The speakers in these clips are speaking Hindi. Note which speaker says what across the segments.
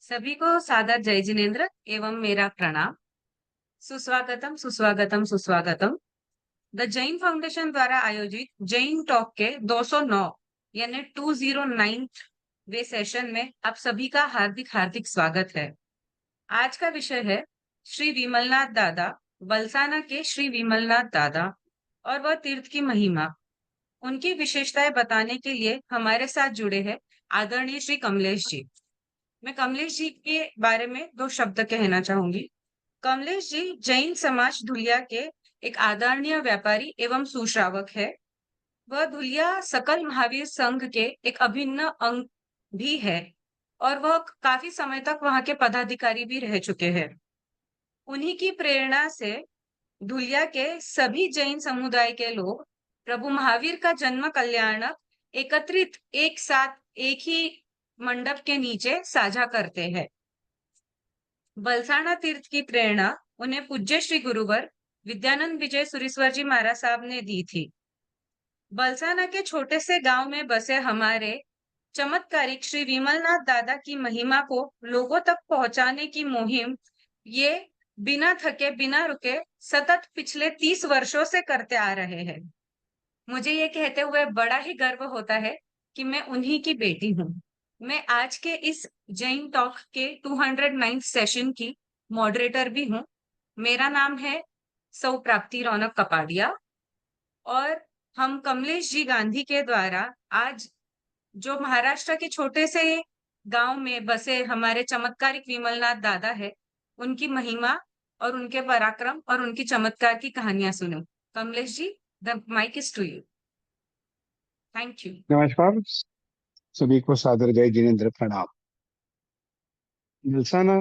Speaker 1: सभी को सादर जय जिनेन्द्र एवं मेरा प्रणाम। सुस्वागतम सुस्वागतम सुस्वागतम। द जैन फाउंडेशन द्वारा आयोजित जैन टॉक के 209 यानी 209 वे सेशन में आप सभी का हार्दिक हार्दिक स्वागत है। आज का विषय है श्री विमलनाथ दादा, बलसाना के श्री विमलनाथ दादा और वह तीर्थ की महिमा। उनकी विशेषताएं बताने के लिए हमारे साथ जुड़े हैं आदरणीय श्री कमलेश जी। मैं कमलेश जी के बारे में दो शब्द कहना चाहूंगी। कमलेश जी जैन समाज धुलिया के एक आदरणीय व्यापारी एवं सुश्रावक है। वह धुलिया सकल महावीर संघ के एक अभिन्न अंग भी है और वह काफी समय तक वहां के पदाधिकारी भी रह चुके हैं। उन्हीं की प्रेरणा से धुलिया के सभी जैन समुदाय के लोग प्रभु महावीर का जन्म कल्याणक एकत्रित एक साथ एक ही मंडप के नीचे साझा करते हैं। बलसाना तीर्थ की प्रेरणा उन्हें पूज्य श्री गुरुवर विद्यानंद विजय सुरीश्वर जी महाराज साहब ने दी थी। बलसाना के छोटे से गांव में बसे हमारे चमत्कारिक श्री विमलनाथ दादा की महिमा को लोगों तक पहुंचाने की मुहिम ये बिना थके बिना रुके सतत पिछले 30 वर्षों से करते आ रहे हैं। मुझे ये कहते हुए बड़ा ही गर्व होता है कि मैं उन्हीं की बेटी हूँ। मैं आज के इस जैन टॉक के 209 सेशन की मॉडरेटर भी हूँ। मेरा नाम है सौ प्राप्ति रौनक कपाड़िया और हम कमलेश जी गांधी के द्वारा आज जो महाराष्ट्र के छोटे से गांव में बसे हमारे चमत्कारिक विमलनाथ दादा है, उनकी महिमा और उनके पराक्रम और उनकी चमत्कार की कहानियां सुनो। Kamlesh ji, the mike is to you. Thank you.
Speaker 2: नमस्कार। सभी को सादर जय जिनेन्द्र प्रणाम। नलसाना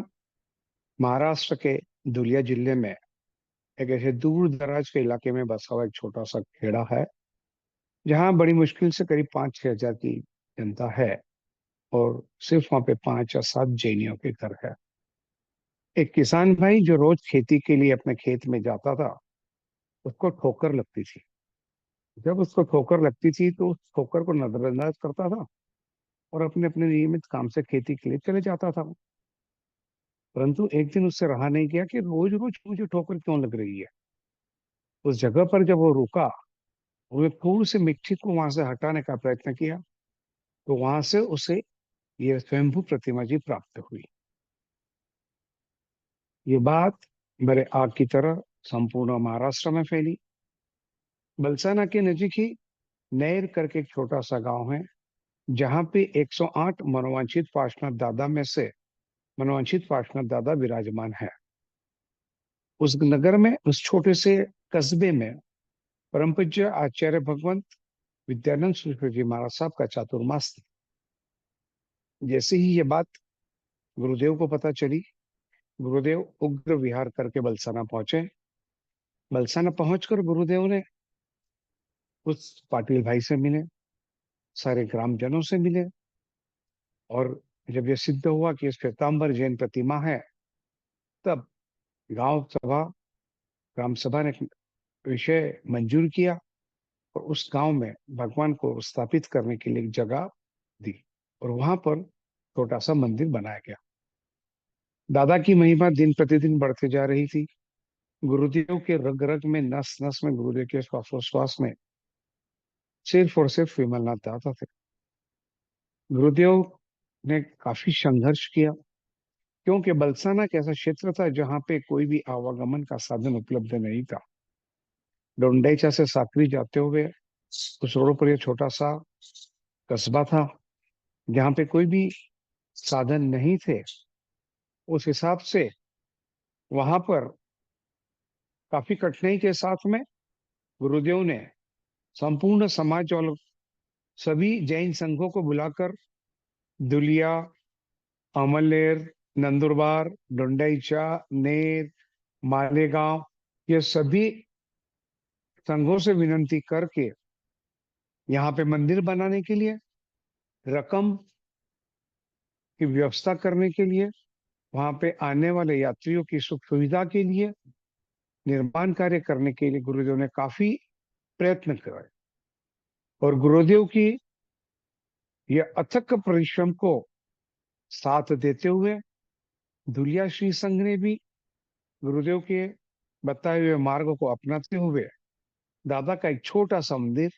Speaker 2: महाराष्ट्र के धुलिया जिले में एक ऐसे दूर दराज के इलाके में बसा हुआ एक छोटा सा खेड़ा है, जहाँ बड़ी मुश्किल से करीब 5-6 हजार की जनता है और सिर्फ वहाँ पे 5 या 7 जैनियों के घर है। एक किसान भाई जो रोज खेती के लिए अपने खेत में जाता था, उसको ठोकर लगती थी। जब उसको ठोकर लगती थी तो उस ठोकर को नजरअंदाज करता था और अपने अपने नियमित काम से खेती के लिए चले जाता था। परंतु एक दिन उससे रहा नहीं गया कि रोज रोज मुझे ठोकर क्यों लग रही है। उस जगह पर जब वो रुका, उसने थोड़ी सी मिट्टी को वहां से हटाने का प्रयत्न किया, तो वहां से उसे ये स्वयंभू प्रतिमा जी प्राप्त हुई। ये बात मेरे आग की तरह संपूर्ण महाराष्ट्र में फैली। बलसाना के नजीक ही नैर करके एक छोटा सा गांव है, जहाँ पे 108 मनोवांछित पार्षद दादा में से मनोवांछित पार्षद दादा विराजमान है। उस नगर में, उस छोटे से कस्बे में परम पूज्य आचार्य भगवंत विद्यानंद सुरेश्वर जी महाराज साहब का चातुर्मास था। जैसे ही ये बात गुरुदेव को पता चली, गुरुदेव उग्र विहार करके बलसाना पहुंचे। बलसाना पहुंचकर गुरुदेव ने उस पाटिल भाई से मिले, सारे ग्रामजनों से मिले, और जब ये सिद्ध हुआ कि इस श्वेतांबर जैन प्रतिमा है, तब गांव सभा ग्राम सभा ने विषय मंजूर किया और उस गांव में भगवान को स्थापित करने के लिए एक जगह दी और वहां पर छोटा सा मंदिर बनाया गया। दादा की महिमा दिन प्रतिदिन बढ़ती जा रही थी। गुरुदेव के रग रग में, नस नस में, गुरुदेव के श्वासोश्वास में सिर्फ और सिर्फ विमलनाथ दादा थे। गुरुदेव ने काफी संघर्ष किया, क्योंकि बलसाना एक ऐसा क्षेत्र था जहाँ पे कोई भी आवागमन का साधन उपलब्ध नहीं था। डोंडेचा से साकरी जाते हुए उस रोड पर यह छोटा सा कस्बा था, जहाँ पे कोई भी साधन नहीं थे। उस हिसाब से वहां पर काफी कठिनाई के साथ में गुरुदेव ने संपूर्ण समाज और सभी जैन संघों को बुलाकर दुलिया, अमलेर, नंदुरबार, डोंडाईचा, नेर, मालेगांव, ये सभी संघों से विनती करके यहाँ पे मंदिर बनाने के लिए, रकम की व्यवस्था करने के लिए, वहां पे आने वाले यात्रियों की सुख सुविधा के लिए, निर्माण कार्य करने के लिए गुरुदेव ने काफी प्रयत्न करे। और गुरुदेव की यह अथक परिश्रम को साथ देते हुए धुलिया श्री संघ ने भी गुरुदेव के बताए हुए मार्ग को अपनाते हुए दादा का एक छोटा सा मंदिर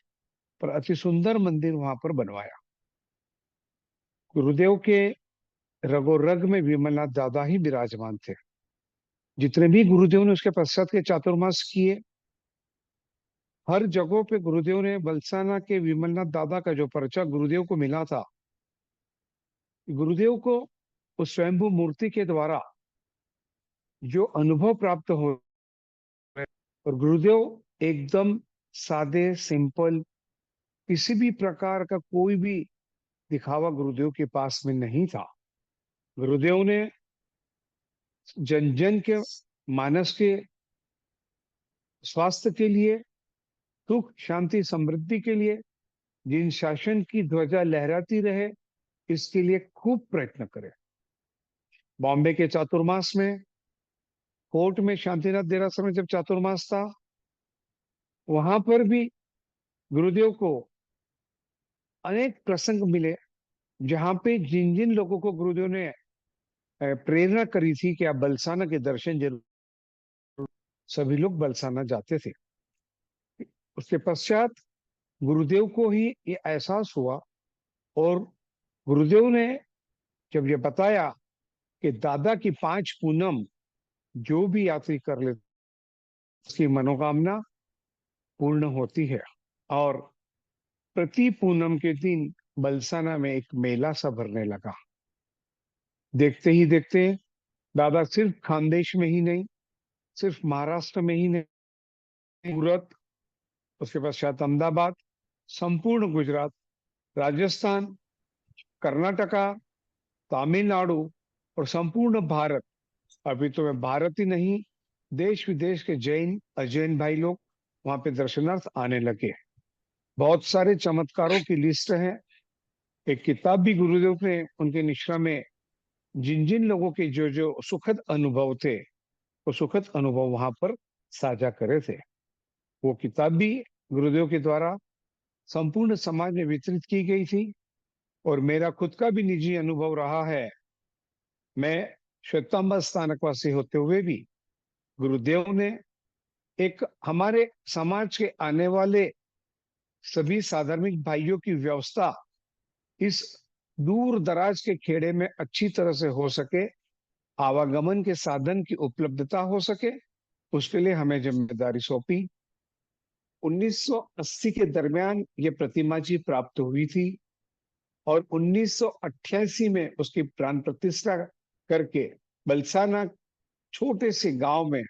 Speaker 2: पर अति सुंदर मंदिर वहां पर बनवाया। गुरुदेव के रगो रग में विमलनाथ दादा ही विराजमान थे। जितने भी गुरुदेव ने उसके पश्चात के चातुर्मास किए, हर जगहों पे गुरुदेव ने बलसाना के विमलनाथ दादा का जो पर्चा गुरुदेव को मिला था, गुरुदेव को उस स्वयंभू मूर्ति के द्वारा जो अनुभव प्राप्त हो, और गुरुदेव एकदम सादे सिंपल, किसी भी प्रकार का कोई भी दिखावा गुरुदेव के पास में नहीं था। गुरुदेव ने जन जन के मानस के स्वास्थ्य के लिए, सुख शांति समृद्धि के लिए, जिन शासन की ध्वजा लहराती रहे, इसके लिए खूब प्रयत्न करे। बॉम्बे के चातुर्मास में, कोर्ट में शांतिनाथ देरासर में जब चातुर्मास था, वहां पर भी गुरुदेव को अनेक प्रसंग मिले जहां पे जिन जिन लोगों को गुरुदेव ने प्रेरणा करी थी कि आप बलसाना के दर्शन जरूर, सभी लोग बलसाना जाते थे। उसके पश्चात गुरुदेव को ही ये एहसास हुआ, और गुरुदेव ने जब ये बताया कि दादा की 5 पूनम जो भी यात्री कर ले उसकी मनोकामना पूर्ण होती है, और प्रति पूनम के दिन बलसाना में एक मेला सा भरने लगा। देखते ही देखते दादा सिर्फ खानदेश में ही नहीं, सिर्फ महाराष्ट्र में ही नहीं, सूरत, उसके पश्चात अहमदाबाद, संपूर्ण गुजरात, राजस्थान, कर्नाटका, तमिलनाडु और संपूर्ण भारत, अभी तो मैं भारत ही नहीं, देश विदेश के जैन अजैन भाई लोग वहां पे दर्शनार्थ आने लगे। बहुत सारे चमत्कारों की लिस्ट है। एक किताब भी गुरुदेव ने उनके निश्रा में जिन जिन लोगों के जो जो सुखद अनुभव थे, वो सुखद अनुभव वहां पर साझा करे थे। वो किताब भी गुरुदेव के द्वारा संपूर्ण समाज में वितरित की गई थी। और मेरा खुद का भी निजी अनुभव रहा है। मैं श्वेतांबर स्थानकवासी होते हुए भी गुरुदेव ने एक हमारे समाज के आने वाले सभी साधार्मिक भाइयों की व्यवस्था इस दूर दराज के खेड़े में अच्छी तरह से हो सके, आवागमन के साधन की उपलब्धता हो सके, उसके लिए हमें जिम्मेदारी सौंपी। 1980 के दरमियान ये प्रतिमा जी प्राप्त हुई थी, और 1988 में उसकी प्राण प्रतिष्ठा करके बलसाना छोटे से गांव में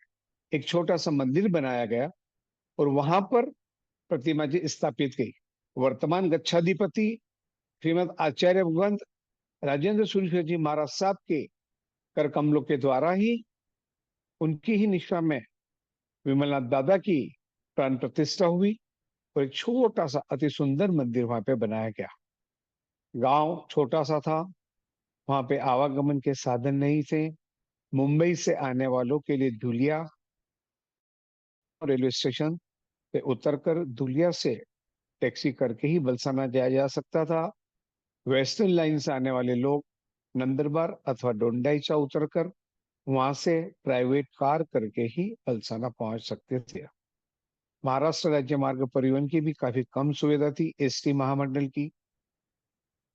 Speaker 2: एक छोटा सा मंदिर बनाया गया, और वहां पर प्रतिमा जी स्थापित की। वर्तमान गच्छाधिपति श्रीमद आचार्य भगवंत राजेंद्र सूर्य जी महाराज साहब के कर कमलों के द्वारा ही, उनकी ही निष्ठा में विमलनाथ दादा की प्राण प्रतिष्ठा हुई, और एक छोटा सा अति सुंदर मंदिर वहां पे बनाया गया। गांव छोटा सा था, वहां पे आवागमन के साधन नहीं थे। मुंबई से आने वालों के लिए धुलिया रेलवे स्टेशन पे उतरकर धुलिया से टैक्सी करके ही बलसाना जाया जा सकता था। वेस्टर्न लाइन से आने वाले लोग नंदरबार अथवा डोंडाईचा उतरकर वहां से प्राइवेट कार करके ही बलसाना पहुंच सकते थे। महाराष्ट्र राज्य मार्ग परिवहन की भी काफी कम सुविधा थी, एसटी महामंडल की।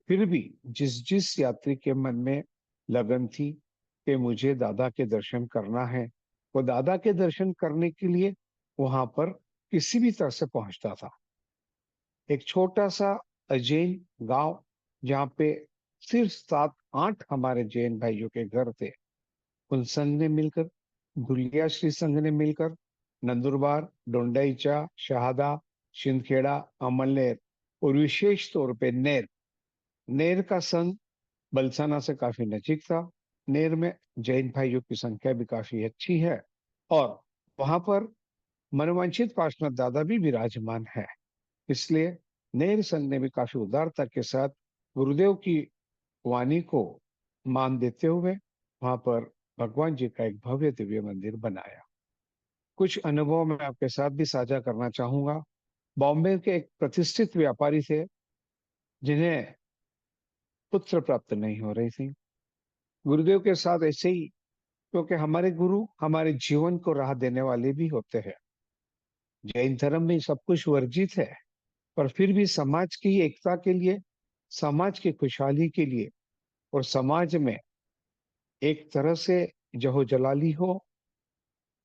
Speaker 2: फिर भी जिस जिस यात्री के मन में लगन थी कि मुझे दादा के दर्शन करना है, वो दादा के दर्शन करने के लिए वहां पर किसी भी तरह से पहुंचता था। एक छोटा सा अजैन गांव जहाँ पे सिर्फ 7-8 हमारे जैन भाइयों के घर थे, उन संघ ने मिलकर, धुलिया श्री संघ ने मिलकर नंदुरबार, डोंडाईचा, शहादा, शिंदखेड़ा, अमलनेर और विशेष तौर पे नेर, नेर का संघ बलसाना से काफी नजीक था। नेर में जैन भाइयों की संख्या भी काफी अच्छी है, और वहां पर मनवांछित पार्षद दादा भी विराजमान है। इसलिए नेर संघ ने भी काफी उदारता के साथ गुरुदेव की वाणी को मान देते हुए वहां पर भगवान जी का एक भव्य दिव्य मंदिर बनाया। कुछ अनुभव मैं आपके साथ भी साझा करना चाहूंगा। बॉम्बे के एक प्रतिष्ठित व्यापारी थे, जिन्हें पुत्र प्राप्त नहीं हो रही थी। गुरुदेव के साथ ऐसे ही, क्योंकि हमारे गुरु हमारे जीवन को राह देने वाले भी होते हैं। जैन धर्म में सब कुछ वर्जित है, पर फिर भी समाज की एकता के लिए, समाज की खुशहाली के लिए, और समाज में एक तरह से जहो जलाली हो,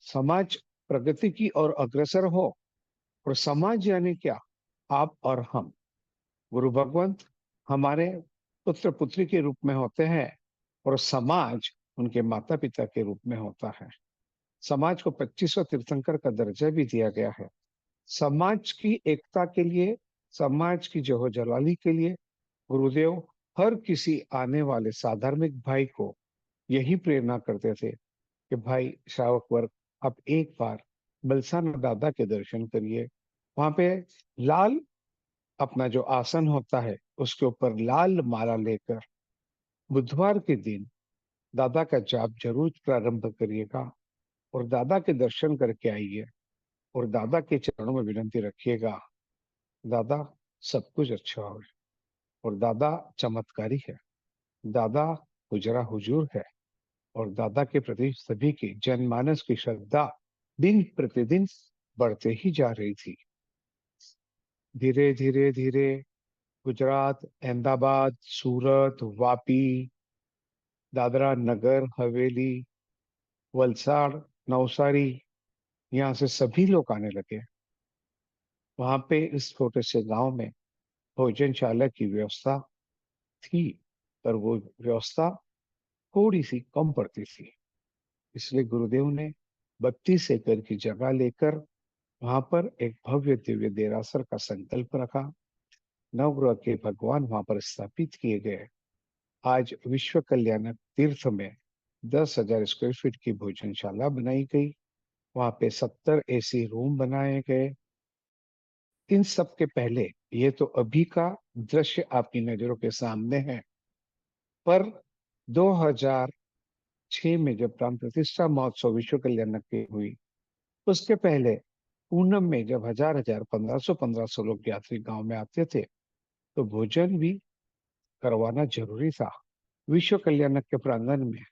Speaker 2: समाज प्रगति की ओर अग्रसर हो। और समाज यानी क्या? आप और हम। गुरु भगवंत हमारे पुत्र पुत्री के रूप में होते हैं, और समाज उनके माता पिता के रूप में होता है। समाज को 25वां तीर्थंकर का दर्जा भी दिया गया है। समाज की एकता के लिए, समाज की जहो जलाली के लिए गुरुदेव हर किसी आने वाले साधार्मिक भाई को यही प्रेरणा करते थे कि भाई श्रावक वर्ग, आप एक बार बलसाना दादा के दर्शन करिए। वहां पे लाल अपना जो आसन होता है, उसके ऊपर लाल माला लेकर बुधवार के दिन दादा का जाप जरूर प्रारंभ करिएगा, और दादा के दर्शन करके आइए, और दादा के चरणों में विनती रखिएगा, दादा सब कुछ अच्छा हो। और दादा चमत्कारी है, दादा हुजरा हुजूर है, और दादा के प्रति सभी की जनमानस की श्रद्धा दिन प्रतिदिन बढ़ते ही जा रही थी। धीरे धीरे धीरे गुजरात, अहमदाबाद, सूरत, वापी, दादरा नगर हवेली, वलसाड़, नवसारी, यहाँ से सभी लोग आने लगे। वहां पे इस छोटे से गांव में भोजनशाला की व्यवस्था थी, पर वो व्यवस्था थोड़ी सी कम पड़ती थी। इसलिए गुरुदेव ने 32 एकड़ की जगह लेकर वहां पर एक भव्य दिव्य देरासर का संकल्प रखा। नवग्रह के भगवान वहां पर स्थापित किए गए। आज विश्व कल्याण तीर्थ में 10,000 स्क्वायर फीट की भोजनशाला बनाई गई। वहां पे 70 एसी रूम बनाए गए। इन सब के पहले, ये तो अभी का दृश्य आपकी नजरों के सामने है, पर 2006 में जब प्राण प्रतिष्ठा महोत्सव विश्व कल्याण की हुई, उसके पहले पूनम में जब हजार हजार 1500 लोग यात्री गांव में आते थे, तो भोजन भी करवाना जरूरी था। विश्व कल्याण के प्रांगण में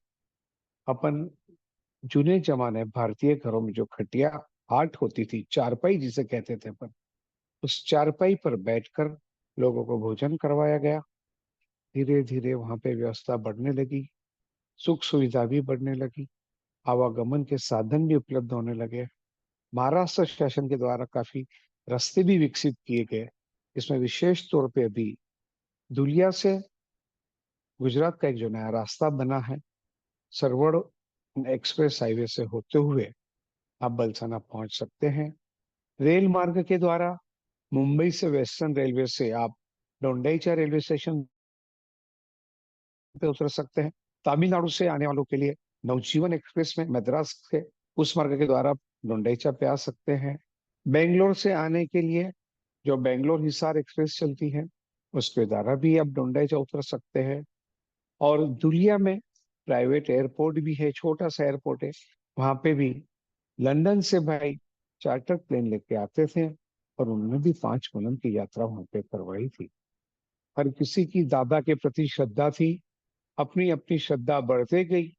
Speaker 2: अपन जूने जमाने भारतीय घरों में जो खटिया हाट होती थी, चारपाई जिसे कहते थे अपन, उस चारपाई पर बैठकर लोगों को भोजन करवाया गया। धीरे धीरे वहां पे व्यवस्था बढ़ने लगी, सुख सुविधा भी बढ़ने लगी, आवागमन के साधन भी उपलब्ध होने लगे। महाराष्ट्र शासन के द्वारा काफी रास्ते भी विकसित किए गए। इसमें विशेष तौर पे अभी धुलिया से गुजरात का एक जो नया रास्ता बना है, सरवड़ एक्सप्रेस हाईवे से होते हुए आप बलसाना पहुंच सकते हैं। रेल मार्ग के द्वारा मुंबई से वेस्टर्न रेलवे से आप डोंडाईचा रेलवे स्टेशन पे उतर सकते हैं। तमिलनाडु से आने वालों के लिए नवजीवन एक्सप्रेस में मद्रास से उस मार्ग के द्वारा आप डोंडाईचा पे आ सकते हैं। बेंगलोर से आने के लिए जो बेंगलोर हिसार एक्सप्रेस चलती है, उसके द्वारा भी आप डोंडाईचा उतर सकते हैं। और दुलिया में प्राइवेट एयरपोर्ट भी है, छोटा सा एयरपोर्ट है। वहां पे भी लंदन से भाई चार्टर प्लेन लेके आते थे, और उन्होंने भी 5 की यात्रा वहां पे करवाई थी। हर किसी की दादा के प्रति श्रद्धा थी। अपनी अपनी श्रद्धा बढ़ते गई।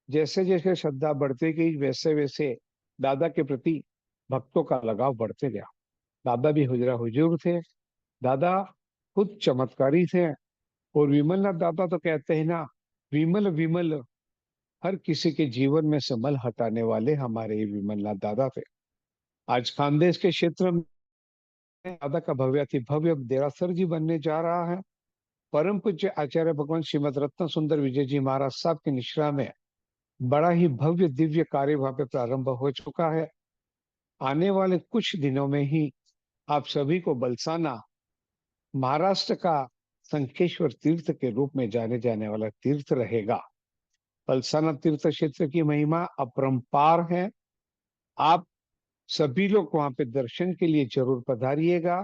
Speaker 2: जैसे जैसे श्रद्धा बढ़ती गई, वैसे वैसे दादा के प्रति भक्तों का लगाव बढ़ते गया। दादा भी हुजरा हुजूर थे, दादा खुद चमत्कारी थे। और विमलनाथ दादा तो कहते हैं ना, विमल विमल, हर किसी के जीवन में से मल हटाने वाले हमारे ये विमलनाथ दादा थे। आज खानदेश के क्षेत्र में दादा का भव्याति भव्य देरासर जी बनने जा रहा है। परम पूज्य आचार्य भगवान श्रीमद रत्न सुंदर विजय जी महाराज साहब की निश्रा में बड़ा ही भव्य दिव्य कार्य वहां पे प्रारंभ हो चुका है। आने वाले कुछ दिनों में ही आप सभी को बलसाना महाराष्ट्र का संकेश्वर तीर्थ के रूप में जाने जाने वाला तीर्थ रहेगा। बलसाना तीर्थ क्षेत्र की महिमा अपरंपार है। आप सभी लोग वहां पे दर्शन के लिए जरूर पधारिएगा।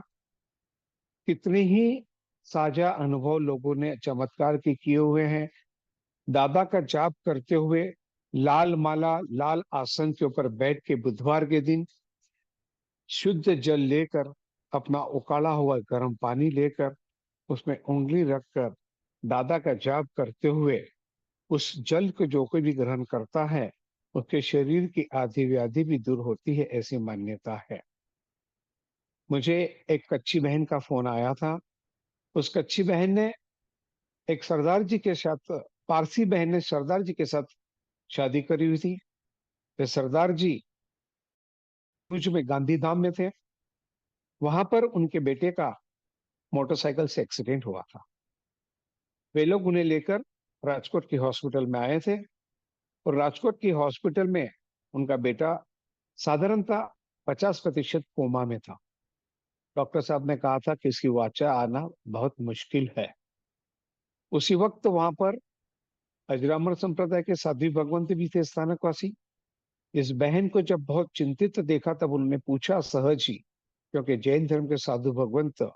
Speaker 2: कितने ही साझा अनुभव लोगों ने चमत्कार के किए हुए हैं। दादा का जाप करते हुए लाल माला लाल आसन के ऊपर बैठ के बुधवार के दिन शुद्ध जल लेकर, अपना उकाड़ा हुआ गर्म पानी लेकर, उसमें उंगली रखकर दादा का जाप करते हुए उस जल को जो कोई भी ग्रहण करता है उसके शरीर की आधी व्याधि भी दूर होती है, ऐसी मान्यता है। मुझे एक कच्ची बहन का फोन आया था। उस कच्ची बहन ने एक सरदार जी के साथ, पारसी बहन ने सरदार जी के साथ शादी करी हुई थी। वे सरदार जी भुज में गांधी धाम में थे। वहां पर उनके बेटे का मोटरसाइकिल से एक्सीडेंट हुआ था। वे लोग उन्हें लेकर राजकोट की हॉस्पिटल में आए थे, और राजकोट की हॉस्पिटल में उनका बेटा साधारणतः 50% कोमा में था। डॉक्टर साहब ने कहा था कि इसकी वाचा आना बहुत मुश्किल है। उसी वक्त वहां पर अजरामर संप्रदाय के साध्वी भगवंत भी थे, स्थानकवासी। इस बहन को जब बहुत चिंतित देखा तब उन्होंने पूछा, सहज ही, क्योंकि जैन धर्म के साधु भगवंत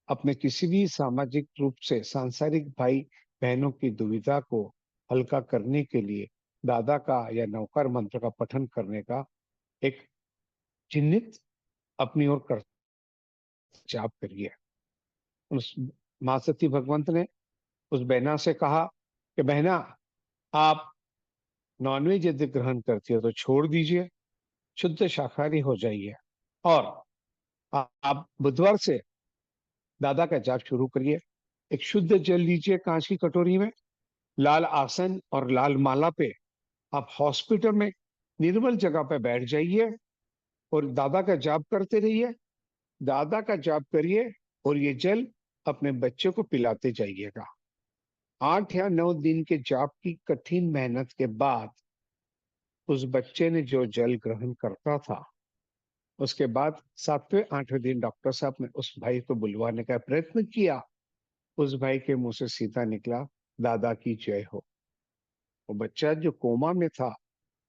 Speaker 2: अपने किसी भी सामाजिक रूप से सांसारिक भाई बहनों की दुविधा को हल्का करने के लिए दादा का या नौकर मंत्र का पठन करने का एक चिन्हित अपनी ओर कर जाप करिए। उस मां सती भगवंत ने उस बहना से कहा कि बहना, आप नॉनवेज यदि ग्रहण करती हो तो छोड़ दीजिए, शुद्ध शाकाहारी हो जाइए, और आप बुधवार से दादा का जाप शुरू करिए। एक शुद्ध जल लीजिए कांच की कटोरी में, लाल आसन और लाल माला पे आप हॉस्पिटल में निर्मल जगह पे बैठ जाइए और दादा का जाप करते रहिए। दादा का जाप करिए और ये जल अपने बच्चे को पिलाते जाइएगा। 8 या 9 दिन के जाप की कठिन मेहनत के बाद उस बच्चे ने जो जल ग्रहण करता था, उसके बाद 7वें 8वें दिन डॉक्टर साहब ने उस भाई को बुलवाने का प्रयत्न किया। उस भाई के मुंह से सीधा निकला, दादा की जय हो। वो बच्चा जो कोमा में था,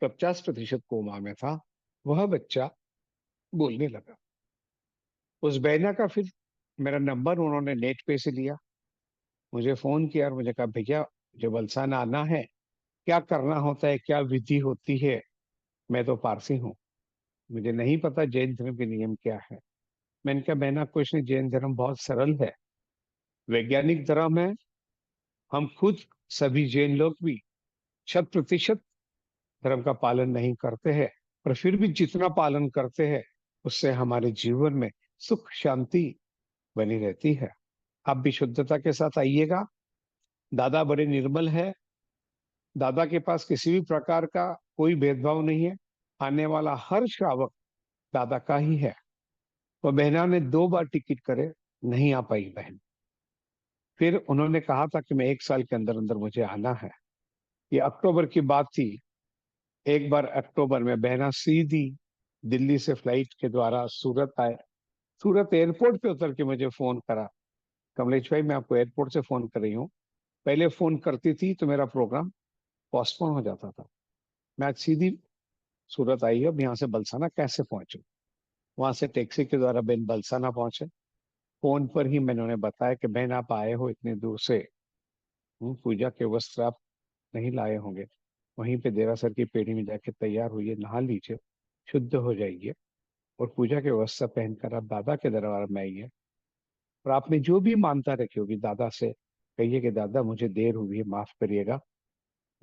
Speaker 2: 50% कोमा में था, वह बच्चा बोलने लगा। उस बहना का फिर मेरा नंबर उन्होंने नेट पे से लिया, मुझे फोन किया और मुझे कहा, भैया मुझे वलसाना आना है, क्या करना होता है, क्या विधि होती है। मैं तो पारसी हूँ, मुझे नहीं पता जैन धर्म के नियम क्या है। मैंने कहा, बहना कुछ नहीं, जैन धर्म बहुत सरल है, वैज्ञानिक धर्म है। हम खुद सभी जैन लोग भी 100% धर्म का पालन नहीं करते हैं, पर फिर भी जितना पालन करते हैं उससे हमारे जीवन में सुख शांति बनी रहती है। आप भी शुद्धता के साथ आइएगा। दादा बड़े निर्मल है। दादा के पास किसी भी प्रकार का कोई भेदभाव नहीं है। आने वाला हर श्रावक दादा का ही है। तो बहना ने 2 बार टिकट करे, नहीं आ पाई बहन। फिर उन्होंने कहा था कि मैं 1 साल के अंदर अंदर मुझे आना है। ये अक्टूबर की बात थी। एक बार अक्टूबर में बहना सीधी दिल्ली से फ्लाइट के द्वारा सूरत आए। सूरत एयरपोर्ट पे उतर के मुझे फोन करा, कमलेश भाई मैं आपको एयरपोर्ट से फोन कर रही हूँ। पहले फोन करती थी तो मेरा प्रोग्राम पोस्टपोन हो जाता था। मैं आज सीधी सूरत आई, अब यहाँ से बलसाना कैसे पहुंचू। वहां से टैक्सी के द्वारा बहन बलसाना पहुंचे। फोन पर ही मैंने उन्हें बताया कि बहन आप आए हो इतने दूर से, पूजा के वस्त्र आप नहीं लाए होंगे, वहीं पे देरासर की पेड़ी में जाके तैयार हुई, नहा लीजिए, शुद्ध हो जाइए, और पूजा के वस्त्र पहनकर आप दादा के दरबार में आइए। और आपने जो भी मानता रखी होगी दादा से कहिए कि दादा मुझे देर हुई है, माफ करिएगा,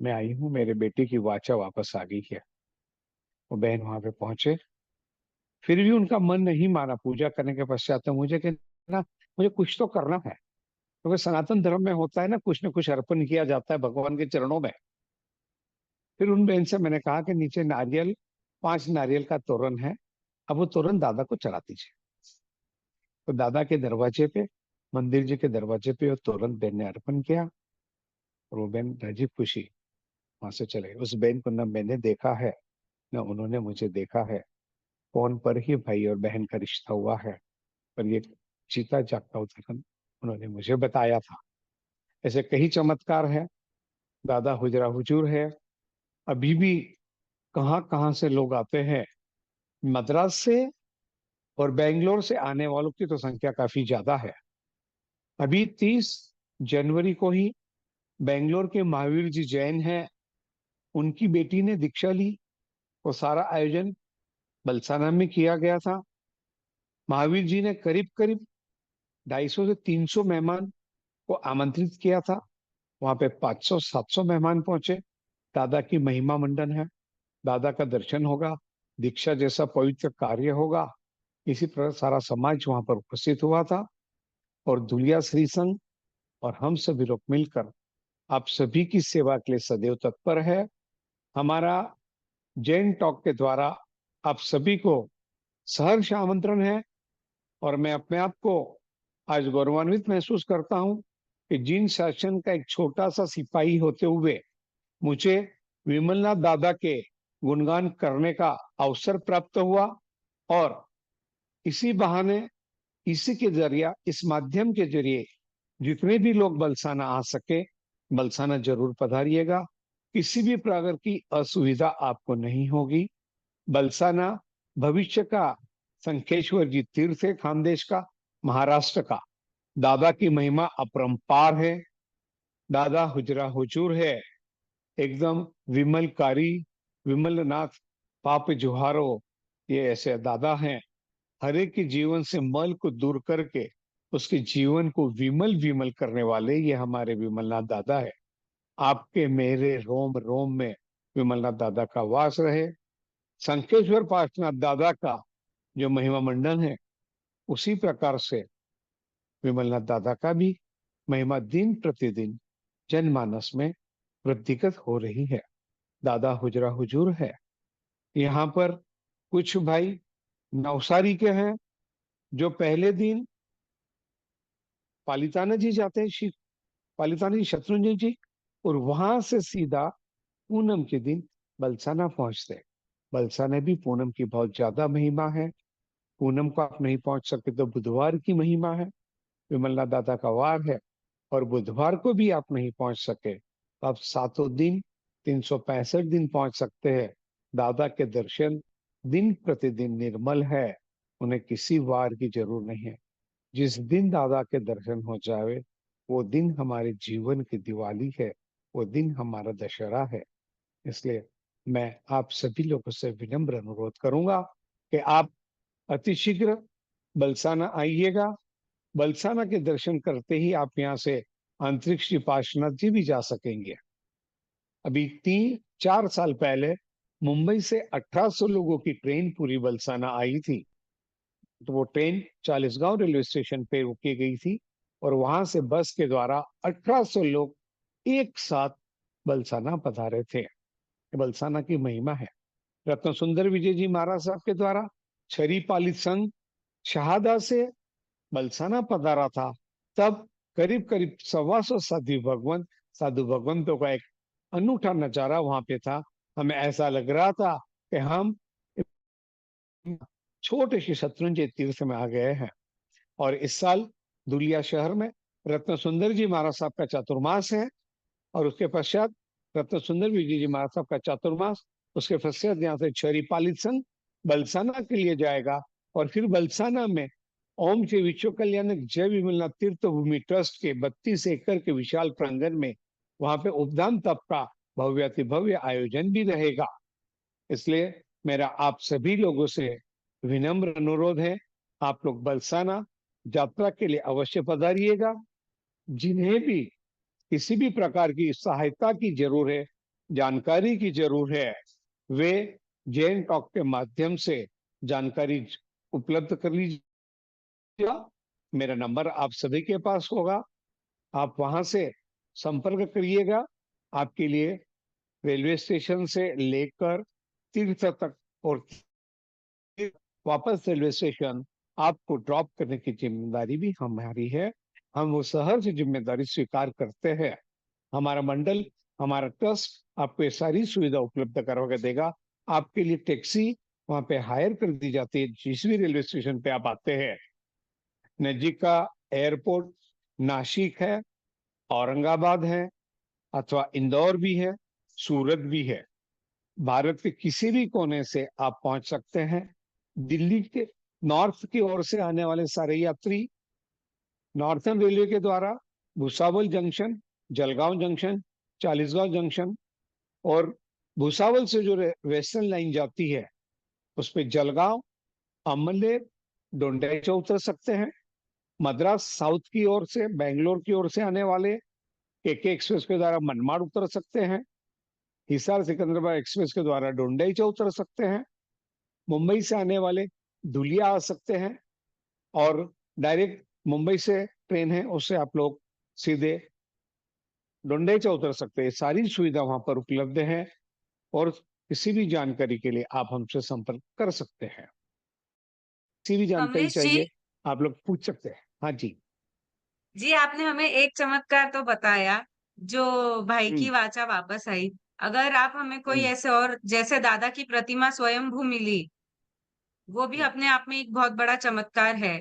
Speaker 2: मैं आई हूँ, मेरे बेटे की वाचा वापस आ गई है। वो बहन वहां पे पहुंचे, फिर भी उनका मन नहीं माना। पूजा करने के पश्चात तो मुझे कहना, मुझे कुछ तो करना है, क्योंकि सनातन धर्म में होता है ना कुछ अर्पण किया जाता है भगवान के चरणों में। फिर उन बहन से मैंने कहा कि नीचे नारियल, 5 नारियल का तोरण है, अब वो तोरण दादा को चढ़ा दीजिए। तो दादा के दरवाजे पे, मंदिर जी के दरवाजे पे वो तोरण बहन ने अर्पण किया, और वो बहन राजी खुशी वहां से चले गए। उस बहन को न मैंने देखा है, न उन्होंने मुझे देखा है। फोन पर ही भाई और बहन का रिश्ता हुआ है, पर ये जीता जागता उदाहरण उन्होंने मुझे बताया था। ऐसे कई चमत्कार है। दादा हुजरा हुजूर है। अभी भी कहाँ कहाँ से लोग आते हैं। मद्रास से और बेंगलोर से आने वालों की तो संख्या काफी ज्यादा है। अभी 30 जनवरी को ही बेंगलोर के महावीर जी जैन हैं, उनकी बेटी ने दीक्षा ली। वो सारा आयोजन बलसाना में किया गया था। महावीर जी ने करीब करीब 250 से 300 मेहमान को आमंत्रित किया था। वहां पे 500-700 मेहमान पहुंचे। दादा की महिमा मंडन है, दादा का दर्शन होगा, दीक्षा जैसा पवित्र कार्य होगा। इसी प्रकार सारा समाज वहां पर उपस्थित हुआ था और दुलिया श्री संघ और हम सभी लोग मिलकर आप सभी की सेवा के लिए सदैव तत्पर है। हमारा जैन टॉक के द्वारा आप सभी को सहर्ष आमंत्रण है और मैं अपने आप को आज गौरवान्वित महसूस करता हूं कि जिन शासन का एक छोटा सा सिपाही होते हुए मुझे विमलनाथ दादा के गुणगान करने का अवसर प्राप्त हुआ और इसी बहाने, इसी के जरिया, इस माध्यम के जरिए जितने भी लोग बलसाना आ सके, बलसाना जरूर पधारिएगा। किसी भी प्रकार की असुविधा आपको नहीं होगी। बलसाना भविष्य का संकेश्वर जी तीर्थ है, खानदेश का, महाराष्ट्र का। दादा की महिमा अपरंपार है। दादा हुजरा हुजूर है, एकदम विमलकारी, विमलनाथ पाप जुहारो, ये ऐसे दादा हैं। हर एक के जीवन से मल को दूर करके उसके जीवन को विमल विमल करने वाले ये हमारे विमलनाथ दादा है। आपके मेरे रोम रोम में विमलनाथ दादा का वास रहे। संकेश्वर पार्श्वनाथ दादा का जो महिमा मंडन है, उसी प्रकार से विमलनाथ दादा का भी महिमा दिन प्रतिदिन जनमानस में वृद्धिगत हो रही है। दादा हुजरा हुजूर है। यहाँ पर कुछ भाई नवसारी के हैं जो पहले दिन पालिताना जी जाते हैं, श्री पालिताना जी, शत्रुंजय जी, और वहां से सीधा पूनम के दिन बलसाना पहुंचते हैं। बलसाना भी पूनम की बहुत ज्यादा महिमा है। पूनम को आप नहीं पहुंच सकते तो बुधवार की महिमा है, विमलनाथ दादा का वार है। और बुधवार को भी आप नहीं पहुंच सके तो आप सातों दिन 365 दिन पहुंच सकते हैं। दादा के दर्शन दिन प्रतिदिन निर्मल है, उन्हें किसी वार की जरूरत नहीं है। जिस दिन दादा के दर्शन हो जावे वो दिन हमारे जीवन की दिवाली है, वो दिन हमारा दशहरा है। इसलिए मैं आप सभी लोगों से विनम्र अनुरोध करूंगा कि आप अतिशीघ्र बलसाना आइएगा। बलसाना के दर्शन करते ही आप यहाँ से अंतरिक्ष पार्श्वनाथ जी भी जा सकेंगे। अभी 3-4 साल पहले मुंबई से 1800 लोगों की ट्रेन पूरी बलसाना आई थी। तो वो ट्रेन चालीसगांव रेलवे स्टेशन पे रुकी गई थी और वहां से बस के द्वारा 1800 लोग एक साथ बलसाना पधारे थे। बलसाना की महिमा है। रत्न सुंदर विजय जी महाराज साहब के द्वारा छरी पालित संघ शहादा से बलसाना पधारा था। तब करीब करीब 125 साधु भगवंतों का एक अनूठा नजारा वहां पे था। हमें ऐसा लग रहा था कि हम छोटे से शत्रुंजय तीर्थ में आ गए हैं। और इस साल दुलिया शहर में रत्न सुंदर जी महाराज साहब का चातुर्मास है और उसके पश्चात रत्न सुंदर विजय जी महाराज साहब का चातुर्मास, उसके पश्चात यहाँ से छरी पालित संघ बलसाना के लिए जाएगा और फिर बलसाना में ओम श्री विश्व कल्याणक जय विमलनाथ तीर्थ भूमि ट्रस्ट के 32 एकड़ के विशाल प्रांगण में वहां पे उपदान तप का भव्याति भव्य आयोजन भी रहेगा। इसलिए मेरा आप सभी लोगों से विनम्र अनुरोध है, आप लोग बलसाना यात्रा के लिए अवश्य पधारिएगा। जिन्हें भी किसी भी प्रकार की सहायता की जरूरत है, जानकारी की जरूरत है, वे जैन टॉक के माध्यम से जानकारी उपलब्ध कर लीजिए। मेरा नंबर आप सभी के पास होगा, आप वहां से संपर्क करिएगा। आपके लिए रेलवे स्टेशन से लेकर तीर्थ तक और वापस रेलवे स्टेशन आपको ड्रॉप करने की जिम्मेदारी भी हमारी है। हम वो सहर्ष जिम्मेदारी स्वीकार करते हैं। हमारा मंडल, हमारा ट्रस्ट आपको ये सारी सुविधा उपलब्ध करवा के देगा। आपके लिए टैक्सी वहां पे हायर कर दी जाती है। जिस भी रेलवे स्टेशन पे आप आते हैं, नजीक का एयरपोर्ट नासिक है, औरंगाबाद है, अथवा इंदौर भी है, सूरत भी है। भारत के किसी भी कोने से आप पहुंच सकते हैं। दिल्ली के नॉर्थ की ओर से आने वाले सारे यात्री नॉर्थर्न रेलवे के द्वारा Bhusawal junction, Jalgaon junction, Chalisgaon junction और भुसावल से जो वेस्टर्न लाइन जाती है उस पे जलगांव, अमलेर, डोंडाईचा उतर सकते हैं। मद्रास साउथ की ओर से, बेंगलोर की ओर से आने वाले केके एक्सप्रेस के द्वारा मनमाड़ उतर सकते हैं, हिसार सिकंदराबाद एक्सप्रेस के द्वारा डोंडाईचा उतर सकते हैं, मुंबई से आने वाले धुलिया आ सकते हैं, और डायरेक्ट मुंबई से ट्रेन है उससे आप लोग सीधे डोंडाईचा उतर सकते हैं। सारी सुविधा वहां पर उपलब्ध है, और किसी भी जानकारी के लिए आप हमसे संपर्क कर सकते हैं। किसी भी जानकारी
Speaker 1: कमलेश जी,
Speaker 2: चाहिए आप लोग पूछ सकते हैं। हाँ जी।
Speaker 1: जी आपने हमें एक चमत्कार तो बताया, जो भाई की
Speaker 2: हम्म।
Speaker 1: वाचा वापस आई। अगर आप हमें कोई
Speaker 2: हम्म।
Speaker 1: ऐसे और जैसे दादा की प्रतिमा स्वयंभू मिली, वो भी
Speaker 2: हम्म।
Speaker 1: अपने आप में एक बहुत बड़ा चमत्कार है।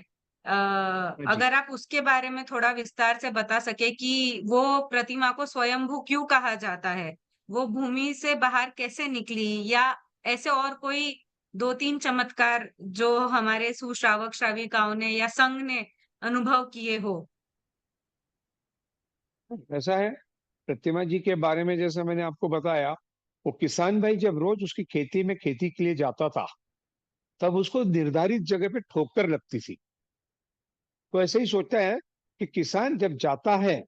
Speaker 2: हाँ जी।
Speaker 1: अगर आप उसके बारे में थोड़ा विस्तार से बता सके कि वो प्रतिमा को स्वयंभू क्यों कहा जाता है? वो भूमि से बाहर कैसे निकली, या ऐसे और कोई 2-3 चमत्कार जो हमारे सुश्रावक श्राविकाओं ने या संघ ने अनुभव किए हो?
Speaker 2: ऐसा है, प्रतिमा जी के बारे में जैसा मैंने आपको बताया, वो किसान भाई जब रोज उसकी खेती में खेती के लिए जाता था, तब उसको निर्धारित जगह पे ठोकर लगती थी। तो ऐसे ही सोचता है कि किसान जब जाता है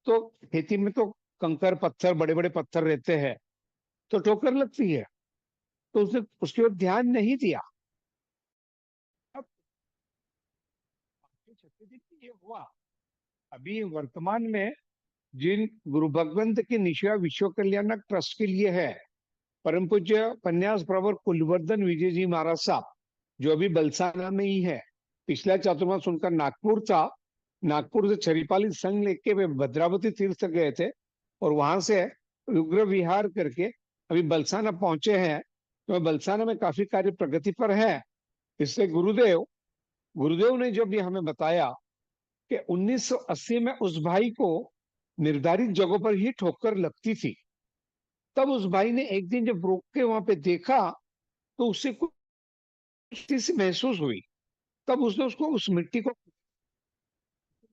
Speaker 2: तो खेती में तो कंकर पत्थर बड़े बड़े पत्थर रहते हैं, तो ठोकर लगती है। तो उसने उसकी ओर ध्यान नहीं दिया। अब 36 दिन में ये हुआ। अभी वर्तमान में जिन गुरु भगवंत की निशा विश्व कल्याणक ट्रस्ट के लिए है, परम पूज्य पन्यास प्रवर कुलवर्धन विजय जी महाराज साहब, जो अभी बलसाना में ही है। पिछला चातुर्मास उनका नागपुर था। नागपुर से छरीपाली संघ लेके वे भद्रावती तीर्थ गए थे, और वहां से उग्र विहार करके अभी बलसाना पहुंचे हैं। तो बलसाना में काफी कार्य प्रगति पर है। इससे गुरुदेव गुरुदेव ने जब ये हमें बताया कि 1980 में उस भाई को निर्धारित जगहों पर ही ठोकर लगती थी, तब उस भाई ने एक दिन जब रोक के वहां पे देखा, तो उससे कुछ चीज महसूस हुई। तब उसने उसको उस मिट्टी को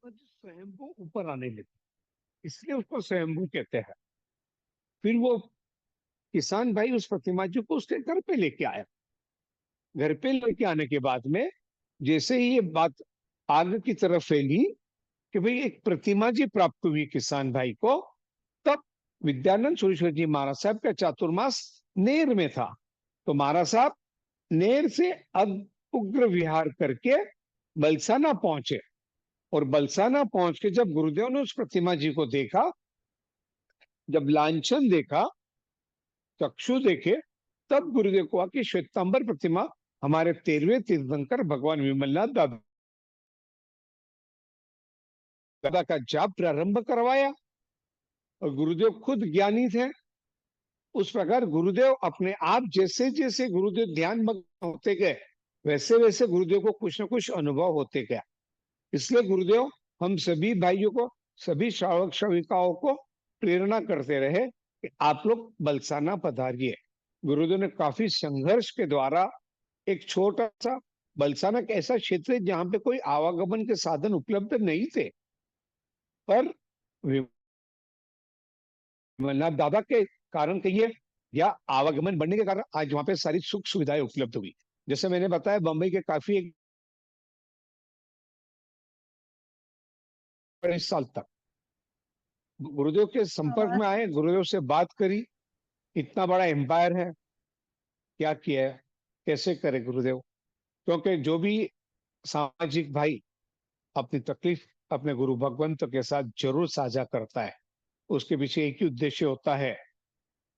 Speaker 2: स्वयंभू ऊपर आने लगी, इसलिए उसको स्वयंभू कहते हैं। फिर वो किसान भाई उस प्रतिमा जी को उसके घर पे लेके आया। घर पे लेके आने के बाद में जैसे ही ये बात आगे की तरफ फैली कि भाई एक प्रतिमा जी प्राप्त हुई किसान भाई को, तब विद्यानंद सुरेश्वर जी महाराज साहब का चातुर्मास नेर में था। तो महाराज साहब नेर से अब उग्र विहार करके बलसाना पहुंचे, और बलसाना पहुंच के जब गुरुदेव ने उस प्रतिमा जी को देखा, जब लांछन देखा, चक्षु देखे, तब गुरुदेव को कि श्वेतांबर प्रतिमा हमारे 13वें तीर्थंकर भगवान विमलनाथ दादा का जाप प्रारंभ करवाया। और गुरुदेव खुद ज्ञानी थे। उस प्रकार गुरुदेव अपने आप जैसे जैसे गुरुदेव ध्यान मग्न होते गए, वैसे वैसे गुरुदेव को कुछ न कुछ अनुभव होते गया। इसलिए गुरुदेव हम सभी भाइयों को, सभी श्रावक श्राविकाओं को प्रेरणा करते रहे कि आप लोग बलसाना पधारिए। गुरुदेव ने काफी संघर्ष के द्वारा एक छोटा सा बलसाना एक ऐसा क्षेत्र है जहां पे कोई आवागमन के साधन उपलब्ध नहीं थे, पर विमलनाथ दादा के कारण कहिए या आवागमन बढ़ने के कारण आज वहां पे सारी सुख सुविधाएं उपलब्ध हुई। जैसे मैंने बताया, बंबई के काफी एक 20 साल तक गुरुदेव के संपर्क में आए, गुरुदेव से बात करी। इतना बड़ा एम्पायर है, क्या किया है, कैसे करे गुरुदेव। क्योंकि जो भी सामाजिक भाई अपनी तकलीफ अपने गुरु भगवंत के साथ जरूर साझा करता है, उसके पीछे एक ही उद्देश्य होता है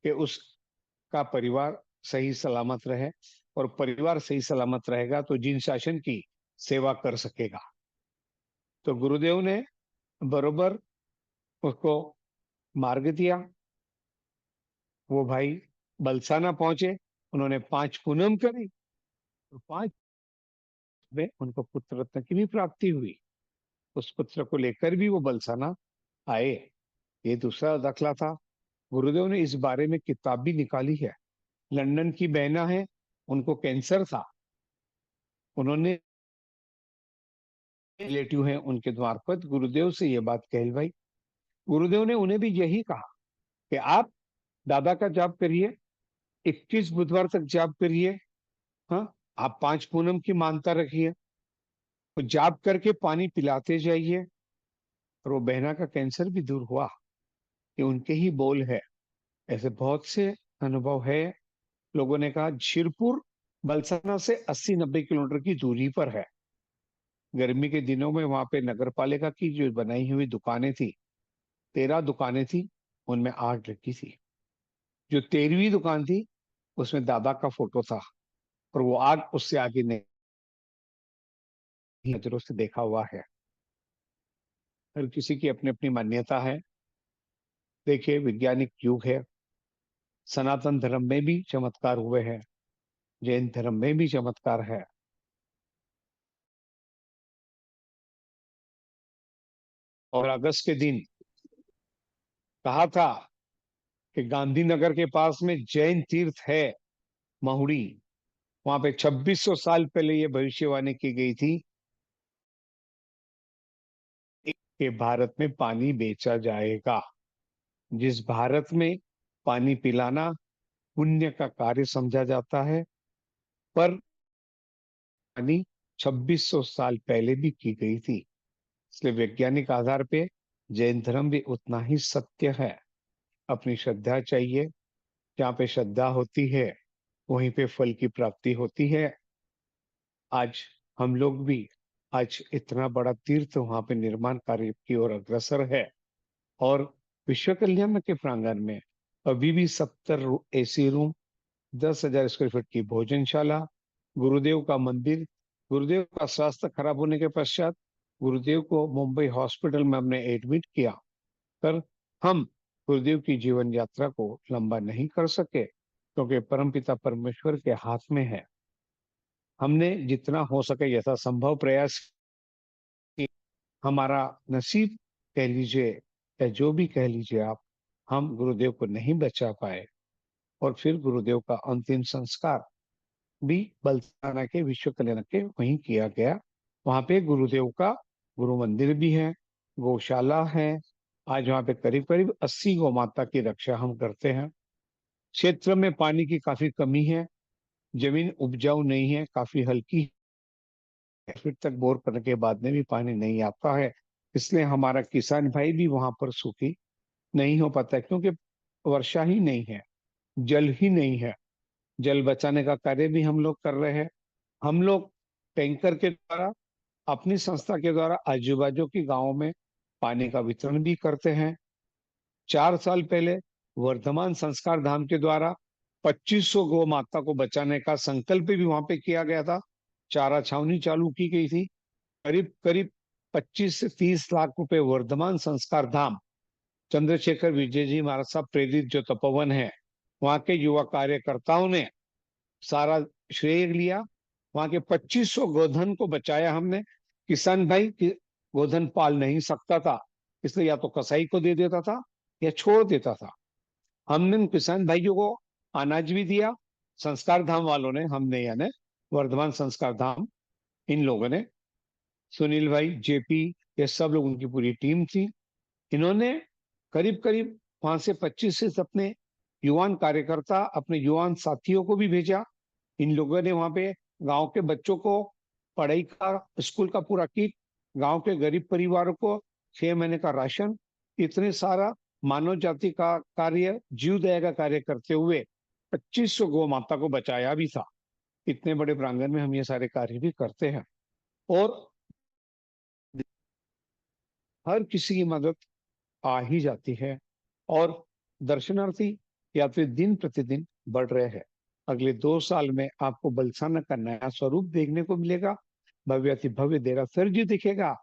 Speaker 2: कि उसका परिवार सही सलामत रहे, और परिवार सही सलामत रहेगा तो जिन शासन की सेवा कर सकेगा। तो गुरुदेव ने बरोबर उसको मार्ग दिया। वो भाई बलसाना पहुंचे, उन्होंने 5 पूनम करी, तो 5 में उनको पुत्र रत्न की भी प्राप्ति हुई। उस पुत्र को लेकर भी वो बलसाना आए। ये दूसरा दाखला था। गुरुदेव ने इस बारे में किताब भी निकाली है। लंदन की बहना है, उनको कैंसर था। उन्होंने रिलेटिव हैं उनके मार्फत गुरुदेव से ये बात कहलवाई। गुरुदेव ने उन्हें भी यही कहा कि आप दादा का जाप करिए, 21 बुधवार तक जाप करिए। हाँ, आप 5 पूनम की मानता रखिए, तो जाप करके पानी पिलाते जाइए। और वो बहना का कैंसर भी दूर हुआ, कि उनके ही बोल है। ऐसे बहुत से अनुभव है। लोगों ने कहा शिरपुर बलसाना से 80-90 किलोमीटर की दूरी पर है। गर्मी के दिनों में वहां पे नगर पालिका की जो बनाई हुई दुकानें थी, 13 दुकानें थी, उनमें आग लगी थी। जो 13वीं दुकान थी उसमें दादा का फोटो था, और वो आग उससे आगे नहीं, नजरों से देखा हुआ है। हर किसी की अपनी अपनी मान्यता है। देखिए, वैज्ञानिक युग है। सनातन धर्म में भी चमत्कार हुए हैं, जैन धर्म में भी चमत्कार है। और अगस्त के दिन कहा था कि गांधीनगर के पास में जैन तीर्थ है, महुड़ी। वहां पे 2600 साल पहले ये भविष्यवाणी की गई थी कि भारत में पानी बेचा जाएगा। जिस भारत में पानी पिलाना पुण्य का कार्य समझा जाता है, पर पानी 2600 साल पहले भी की गई थी। इसलिए वैज्ञानिक आधार पे जैन धर्म भी उतना ही सत्य है। अपनी श्रद्धा चाहिए। जहाँ पे श्रद्धा होती है वहीं पे फल की प्राप्ति होती है। आज हम लोग भी, आज इतना बड़ा तीर्थ वहां पे निर्माण कार्य की ओर अग्रसर है। और विश्व कल्याण के प्रांगण में अभी भी 70 एसी रूम, 10,000 स्क्वायर फीट की भोजनशाला, गुरुदेव का मंदिर। गुरुदेव का स्वास्थ्य खराब होने के पश्चात गुरुदेव को मुंबई हॉस्पिटल में हमने एडमिट किया, पर हम गुरुदेव की जीवन यात्रा को लंबा नहीं कर सके, क्योंकि परमपिता परमेश्वर के हाथ में है। हमने जितना हो सके यथा संभव प्रयास किया। हमारा नसीब कह लीजिए या जो भी कह लीजिए आप, हम गुरुदेव को नहीं बचा पाए। और फिर गुरुदेव का अंतिम संस्कार भी बलसाना के विश्व कल्याण के वहीं किया गया। वहां पे गुरुदेव का गुरु मंदिर भी है, गौशाला है। आज वहां पे करीब करीब 80 गौ माता की रक्षा हम करते हैं। क्षेत्र में पानी की काफी कमी है, जमीन उपजाऊ नहीं है, काफी हल्की है, फिर तक बोर करने के बाद में भी पानी नहीं आता है। इसलिए हमारा किसान भाई भी वहां पर सुखी नहीं हो पाता है, क्योंकि वर्षा ही नहीं है, जल ही नहीं है। जल बचाने का कार्य भी हम लोग कर रहे हैं। हम लोग टैंकर के द्वारा, अपनी संस्था के द्वारा आजू बाजू के गांवों में पानी का वितरण भी करते हैं। 4 साल पहले वर्धमान संस्कार धाम के द्वारा 2500 गौ माता को बचाने का संकल्प भी वहां पे किया गया था। चारा छावनी चालू की गई थी। करीब करीब 25 से 30 लाख रुपए वर्धमान संस्कार धाम, चंद्रशेखर विजय जी महाराज साहब प्रेरित जो तपोवन है, वहां के युवा कार्यकर्ताओं ने सारा श्रेय लिया। वहां के 2500 गोधन को बचाया हमने। किसान भाई गोधन पाल नहीं सकता था, इसलिए या तो कसाई को दे देता था या छोड़ देता था। हमने उन किसान भाइयों को अनाज भी दिया। संस्कार धाम वालों ने, हमने यानी वर्धमान संस्कार धाम, इन लोगों ने, सुनील भाई, जेपी, ये सब लोग, उनकी पूरी टीम थी। इन्होंने करीब करीब वहां से 25 से अपने युवान कार्यकर्ता, अपने युवान साथियों को भी भेजा। इन लोगों ने वहां पे गांव के बच्चों को पढ़ाई का, स्कूल का पूरा किट, गांव के गरीब परिवारों को 6 महीने का राशन, इतने सारा मानव जाति का कार्य, जीव दया का कार्य करते हुए 2500 गौ माता को बचाया भी था। इतने बड़े प्रांगण में हम ये सारे कार्य भी करते हैं। और हर किसी की मदद आ ही जाती है। और दर्शनार्थी यात्री दिन प्रतिदिन बढ़ रहे हैं। अगले 2 साल में आपको बलसाना का नया स्वरूप देखने को मिलेगा। भव्य अति भव्य देरासर जी दिखेगा।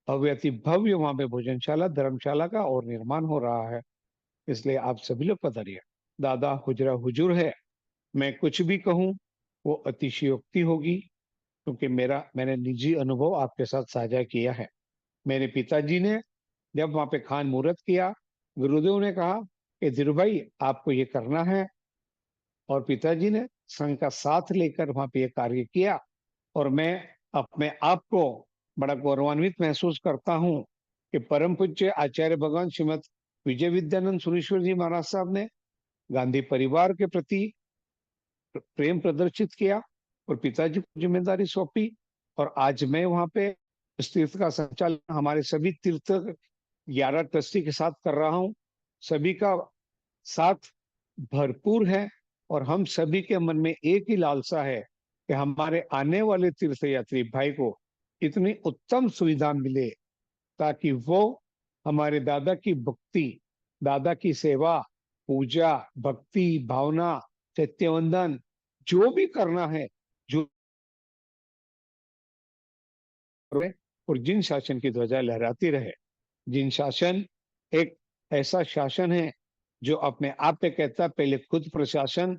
Speaker 2: भव्य अति भव्य वहां पे भोजनशाला, धर्मशाला का और निर्माण हो रहा है। इसलिए आप सभी लोग पधारिए। दादा हुजरा हुजूर है। मैं कुछ भी कहूँ वो अतिशयोक्ति होगी, क्योंकि मैंने निजी अनुभव आपके साथ साझा किया है। मेरे पिताजी ने जब वहां पे खान मुहूर्त किया, गुरुदेव ने कहा कि धीरू भाई आपको ये करना है। और पिताजी ने संघ का साथ लेकर वहां पे ये कार्य किया। और मैं अपने आप को बड़ा गौरवान्वित महसूस करता हूँ कि परम पूज्य आचार्य भगवान श्रीमद विजय विद्यानंद सुरेश्वर जी महाराज साहब ने गांधी परिवार के प्रति प्रेम प्रदर्शित किया और पिताजी को जिम्मेदारी सौंपी। और आज मैं वहां पे इस तीर्थ का संचालन हमारे सभी तीर्थ 11 ट्रस्टी के साथ कर रहा हूँ। सभी का साथ भरपूर है और हम सभी के मन में एक ही लालसा है कि हमारे आने वाले तीर्थ यात्री भाई को इतनी उत्तम सुविधा मिले ताकि वो हमारे दादा की भक्ति, दादा की सेवा, पूजा, भक्ति, भावना, चैत्यवंदन जो भी करना है, जो रहे और जिन शासन की ध्वजा लहराती रहे। जिन शासन एक ऐसा शासन है जो अपने आप पे कहता है पहले खुद प्रशासन,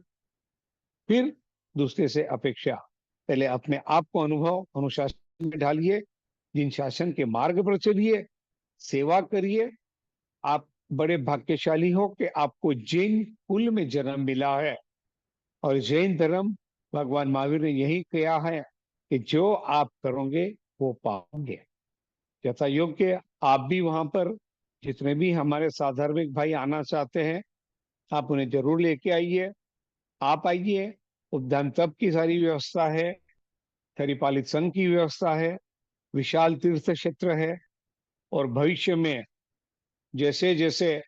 Speaker 2: फिर दूसरे से अपेक्षा। पहले अपने आप को अनुभव अनुशासन में ढालिए, जिन शासन के मार्ग पर चलिए, सेवा करिए। आप बड़े भाग्यशाली हो कि आपको जैन कुल में जन्म मिला है और जैन धर्म भगवान महावीर ने यही कहा है कि जो आप करोगे वो पाओगे। यथा योग्य आप भी वहां पर जितने भी हमारे साधार्मिक भाई आना चाहते हैं आप उन्हें जरूर लेके आइए। आप आइए, उद्यान तप की सारी व्यवस्था है, थरीपालित संघ की व्यवस्था है, विशाल तीर्थ क्षेत्र है और भविष्य में जैसे जैसे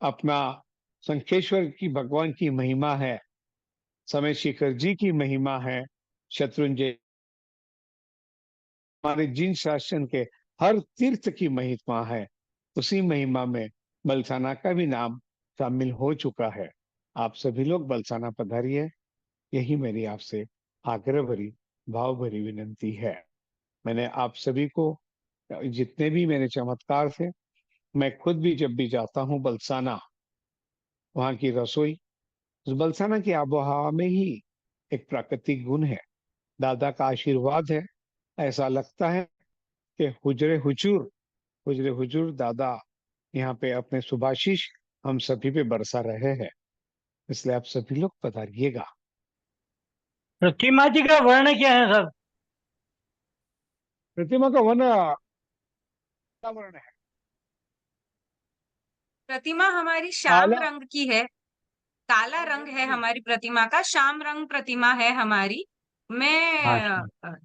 Speaker 2: अपना शंखेश्वर की भगवान की महिमा है, समय शिखर जी की महिमा है, शत्रुंजय, हमारे जिन शासन के हर तीर्थ की महिमा है, उसी महिमा में बलसाना का भी नाम शामिल हो चुका है। आप सभी लोग बलसाना पधारिए, यही मेरी आपसे आग्रह भरी भाव भरी विनंती है। मैंने आप सभी को जितने भी मेरे चमत्कार थे, मैं खुद भी जब भी जाता हूँ बलसाना, वहां की रसोई, उस बलसाना की आबोहवा में ही एक प्राकृतिक गुण है, दादा का आशीर्वाद है। ऐसा लगता है कि हुजरे हुजूर दादा यहाँ पे अपने सुभाशीष हम सभी पे बरसा रहे हैं। इसलिए आप सभी लोग पधारिएगा।
Speaker 3: प्रतिमा जी का वर्ण क्या है सर?
Speaker 2: प्रतिमा का वर्ण है
Speaker 1: प्रतिमा हमारी श्याम
Speaker 2: काला।
Speaker 1: रंग की है। काला रंग है हमारी प्रतिमा का, श्याम रंग प्रतिमा है हमारी। मैं
Speaker 3: अच्छा।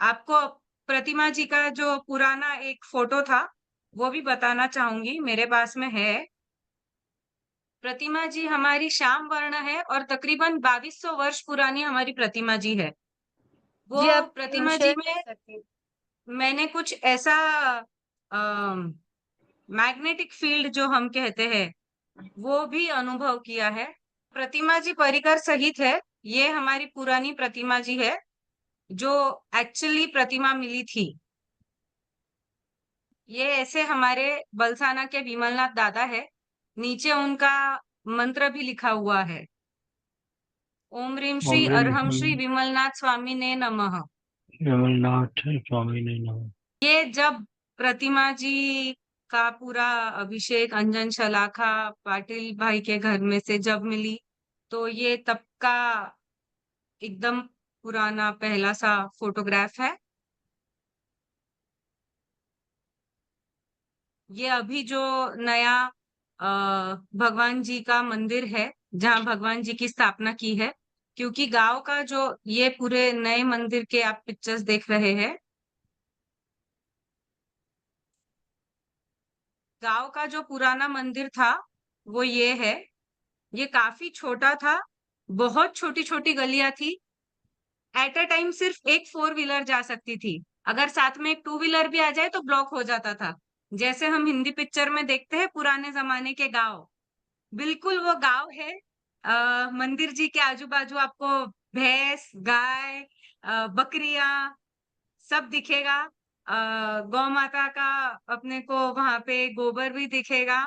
Speaker 1: आपको प्रतिमा जी का जो पुराना एक फोटो था वो भी बताना चाहूंगी, मेरे पास में है। प्रतिमा जी हमारी श्याम वर्ण है और तकरीबन 2200 वर्ष पुरानी हमारी प्रतिमा जी है। वो
Speaker 4: जी आप
Speaker 1: प्रतिमा जी
Speaker 4: शेयर
Speaker 1: में
Speaker 4: कर सकते हैं।
Speaker 1: मैंने कुछ ऐसा मैग्नेटिक फील्ड जो हम कहते हैं वो भी अनुभव किया है। प्रतिमा जी परिकर सहित है। ये हमारी पुरानी प्रतिमा जी है जो एक्चुअली प्रतिमा मिली थी। ये ऐसे हमारे बलसाना के विमलनाथ दादा है। नीचे उनका मंत्र भी लिखा हुआ है, ओम ह्रीम श्री अरहम श्री विमलनाथ स्वामी ने नमः।
Speaker 3: विमलनाथ स्वामी ने नमः।
Speaker 1: ये जब प्रतिमा जी का पूरा अभिषेक अंजन शलाखा पाटिल भाई के घर में से जब मिली, तो ये तब का एकदम पुराना पहला सा फोटोग्राफ है। ये अभी जो नया भगवान जी का मंदिर है जहाँ भगवान जी की स्थापना की है, क्योंकि गांव का जो ये पूरे नए मंदिर के आप पिक्चर्स देख रहे हैं, गांव का जो पुराना मंदिर था वो ये है। ये काफी छोटा था, बहुत छोटी छोटी गलियां थी। एट अ टाइम सिर्फ एक फोर व्हीलर जा सकती थी, अगर साथ में एक टू व्हीलर भी आ जाए तो ब्लॉक हो जाता था। जैसे हम हिंदी पिक्चर में देखते हैं पुराने जमाने के गांव, बिल्कुल वो गांव है। मंदिर जी के आजू बाजू आपको भैंस गाय बकरियां सब दिखेगा। गौ माता का अपने को वहां पे गोबर भी दिखेगा।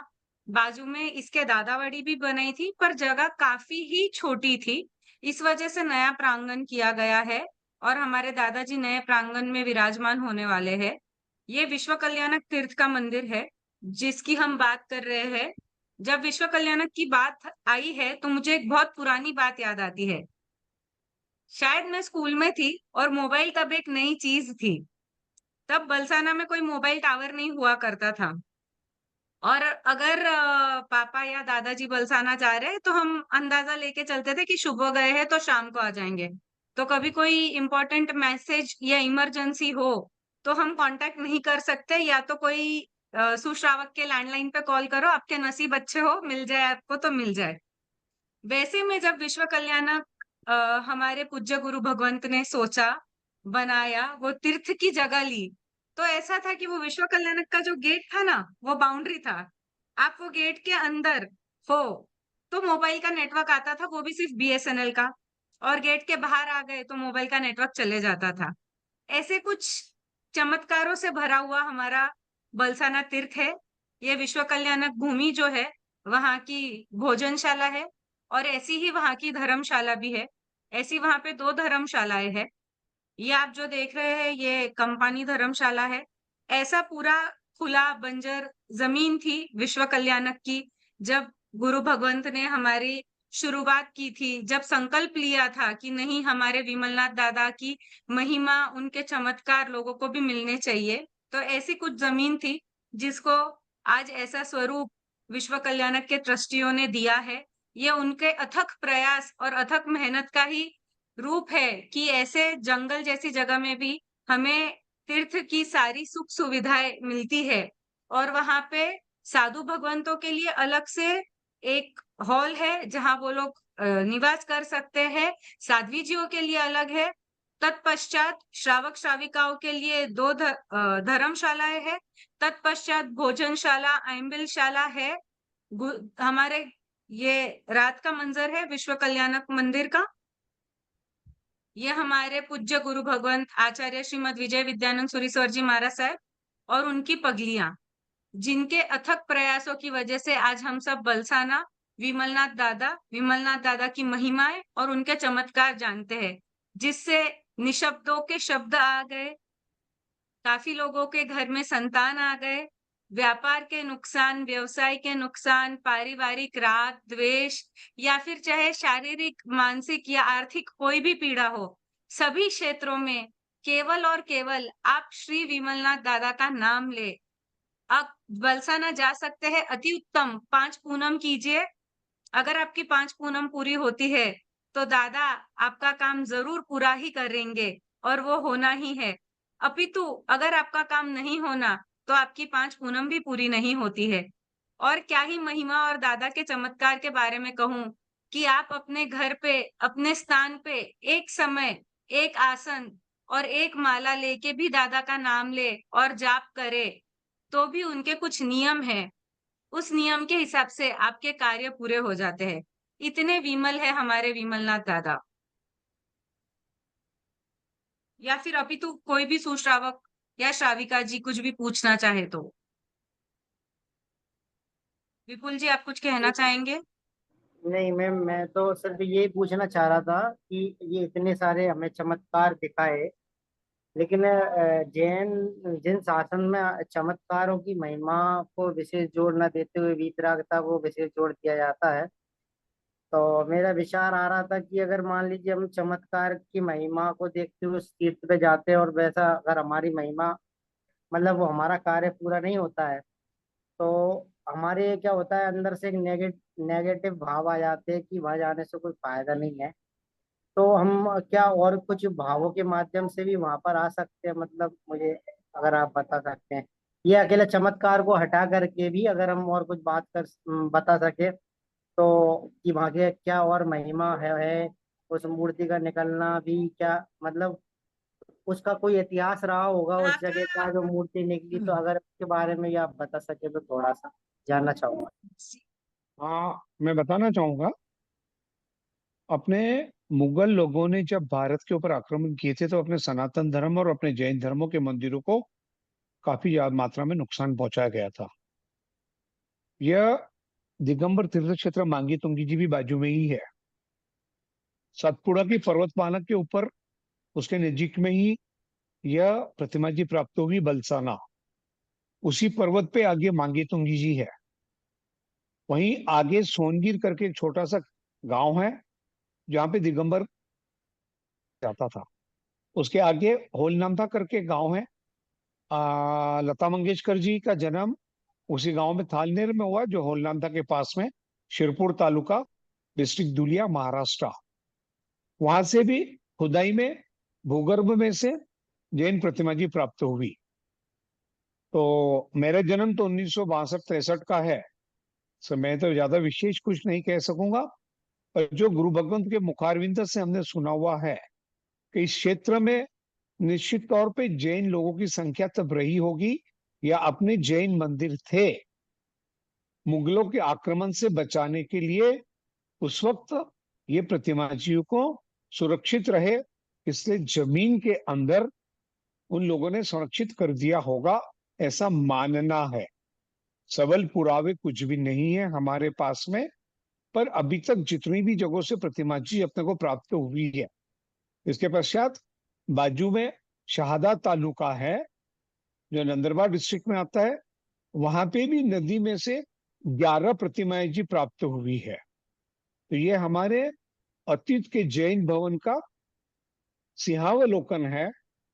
Speaker 1: बाजू में इसके दादावाड़ी भी बनाई थी, पर जगह काफी ही छोटी थी। इस वजह से नया प्रांगण किया गया है और हमारे दादाजी नए प्रांगण में विराजमान होने वाले हैं। ये विश्व कल्याणक तीर्थ का मंदिर है जिसकी हम बात कर रहे हैं। जब विश्व कल्याणक की बात आई है तो मुझे एक बहुत पुरानी बात याद आती है। शायद मैं स्कूल में थी और मोबाइल तब एक नई चीज थी। तब बलसाना में कोई मोबाइल टावर नहीं हुआ करता था और अगर पापा या दादाजी बलसाना जा रहे हैं तो हम अंदाजा लेके चलते थे कि सुबह गए हैं तो शाम को आ जाएंगे। तो कभी कोई इम्पोर्टेंट मैसेज या इमरजेंसी हो तो हम कांटेक्ट नहीं कर सकते, या तो कोई सुश्रावक के लैंडलाइन पे कॉल करो, आपके नसीब अच्छे हो, मिल जाए आपको तो मिल जाए। वैसे में जब विश्व कल्याणक हमारे पूज्य गुरु भगवंत ने सोचा, बनाया, वो तीर्थ की जगह ली, तो ऐसा था कि वो विश्व कल्याणक का जो गेट था ना, वो बाउंड्री था। आप वो गेट के अंदर हो तो मोबाइल का नेटवर्क आता था, वो भी सिर्फ बीएसएनएल का, और गेट के बाहर आ गए तो मोबाइल का नेटवर्क चले जाता था। ऐसे कुछ चमत्कारों से भरा हुआ हमारा बलसाना तीर्थ है। ये विश्व कल्याणक भूमि जो है, वहां की भोजनशाला है, और ऐसी ही वहां की धर्मशाला भी है। ऐसी वहां पे 2 धर्मशालाएं हैं। ये आप जो देख रहे हैं, ये कंपानी धर्मशाला है। ऐसा पूरा खुला बंजर जमीन थी विश्व कल्याणक की, जब गुरु भगवंत ने हमारी शुरुआत की थी, जब संकल्प लिया था कि नहीं, हमारे विमलनाथ दादा की महिमा, उनके चमत्कार लोगों को भी मिलने चाहिए। तो ऐसी कुछ जमीन थी जिसको आज ऐसा स्वरूप विश्व कल्याणक के ट्रस्टियों ने दिया है। ये उनके अथक प्रयास और अथक मेहनत का ही रूप है कि ऐसे जंगल जैसी जगह में भी हमें तीर्थ की सारी सुख सुविधाएं मिलती है। और वहां पे साधु भगवंतों के लिए अलग से एक हॉल है जहां वो लोग निवास कर सकते हैं। साध्वी जियों के लिए अलग है। तत्पश्चात श्रावक श्राविकाओं के लिए 2 धर्मशालाएं है। तत्पश्चात भोजनशाला, आइम्बिलशाला है। हमारे ये रात का मंजर है विश्व कल्याणक मंदिर का। ये हमारे पूज्य गुरु भगवंत आचार्य श्रीमद विजय विद्यानंद सुरीश्वर जी महाराज साहब और उनकी पगलियां, जिनके अथक प्रयासों की वजह से आज हम सब बलसाना विमलनाथ दादा की महिमाएं और उनके चमत्कार जानते हैं, जिससे निशब्दों के शब्द आ गए, काफी लोगों के घर में संतान आ गए, व्यापार के नुकसान, व्यवसाय के नुकसान, पारिवारिक राग द्वेष, या फिर चाहे शारीरिक, मानसिक या आर्थिक कोई भी पीड़ा हो, सभी क्षेत्रों में केवल और केवल आप श्री विमलनाथ दादा का नाम ले, आप बलसाना जा सकते हैं। अति उत्तम 5 पूनम कीजिए। अगर आपकी 5 पूनम पूरी होती है तो दादा आपका काम जरूर पूरा ही करेंगे, और वो होना ही है। अपितु अगर आपका काम नहीं होना तो आपकी 5 पूनम भी पूरी नहीं होती है। और क्या ही महिमा और दादा के चमत्कार के बारे में कहूं कि आप अपने घर पे, अपने स्थान पे एक समय, एक आसन और एक माला लेके भी दादा का नाम ले और जाप करे, तो भी उनके कुछ नियम हैं। उस नियम के हिसाब से आपके कार्य पूरे हो जाते हैं। इतने विमल है हमारे विमलनाथ दादा। या फिर अभी तो कोई भी सुश्रावक या श्राविका जी कुछ भी पूछना चाहे तो। विपुल जी, आप कुछ कहना चाहेंगे?
Speaker 4: नहीं मैम, मैं तो सिर्फ यही पूछना चाह रहा था कि ये इतने सारे हमें चमत्कार दिखाए, लेकिन जैन जिन शासन में चमत्कारों की महिमा को विशेष जोर न देते हुए वीतरागता को विशेष जोर दिया जाता है। तो मेरा विचार आ रहा था कि अगर मान लीजिए हम चमत्कार की महिमा को देखते हुए उस तीर्थ पे जाते हैं और वैसा अगर हमारी महिमा, मतलब वो हमारा कार्य पूरा नहीं होता है, तो हमारे क्या होता है, अंदर से एक नेगेटिव भाव आ जाते हैं कि वहां जाने से कोई फायदा नहीं है। तो हम क्या और कुछ भावों के माध्यम से भी वहां पर आ सकते हैं? मतलब मुझे अगर आप बता सकते हैं, ये अकेले चमत्कार को हटा करके भी अगर हम और कुछ बता सके तो, कि वहां के क्या और महिमा है उस मूर्ति का निकलना भी क्या, मतलब उसका कोई इतिहास रहा होगा
Speaker 1: वहाँ
Speaker 4: उस जगह
Speaker 1: का
Speaker 4: का जो मूर्ति निकली, तो अगर उसके बारे में ये आप बता सके तो थोड़ा सा जानना चाहूंगा।
Speaker 2: हाँ, मैं बताना चाहूंगा। अपने मुगल लोगों ने जब भारत के ऊपर आक्रमण किए थे तो अपने सनातन धर्म और अपने जैन धर्मों के मंदिरों को काफी ज्यादा मात्रा में नुकसान पहुंचाया गया था। यह दिगंबर तीर्थ क्षेत्र मांगी तुंगी जी भी बाजू में ही है। सतपुड़ा की पर्वतमाला के ऊपर उसके नजीक में ही यह प्रतिमा जी प्राप्त होगी, बलसाना। उसी पर्वत पे आगे मांगी तुंगी जी है। वहीं आगे सोनगिर करके एक छोटा सा गांव है जहाँ पे दिगंबर जाता था। उसके आगे होल नामथा करके गांव है। लता मंगेशकर जी का जन्म उसी गांव में थालनेर में हुआ, जो होल नामथा के पास में, शिरपुर तालुका, डिस्ट्रिक्ट धुलिया, महाराष्ट्र। वहां से भी खुदाई में, भूगर्भ में से जैन प्रतिमा जी प्राप्त हुई। तो मेरा जन्म तो 1962-63 का है, सो मैं तो ज्यादा विशेष कुछ नहीं कह सकूंगा। पर जो गुरु भगवंत के मुखारविंद से हमने सुना हुआ है कि इस क्षेत्र में निश्चित तौर पे जैन लोगों की संख्या तब रही होगी या अपने जैन मंदिर थे, मुगलों के आक्रमण से बचाने के लिए उस वक्त ये प्रतिमा जी को सुरक्षित रहे, इसलिए जमीन के अंदर उन लोगों ने संरक्षित कर दिया होगा, ऐसा मानना है। सबल पुरावे कुछ भी नहीं है हमारे पास में, पर अभी तक जितनी भी जगहों से प्रतिमा जी अपने को प्राप्त हुई है। इसके पश्चात बाजू में शहादा तालुका है जो नंदुरबार डिस्ट्रिक्ट में आता है, वहां पे भी नदी में से 11 प्रतिमाएं जी प्राप्त हुई है। तो ये हमारे अतीत के जैन भवन का सिंहावलोकन है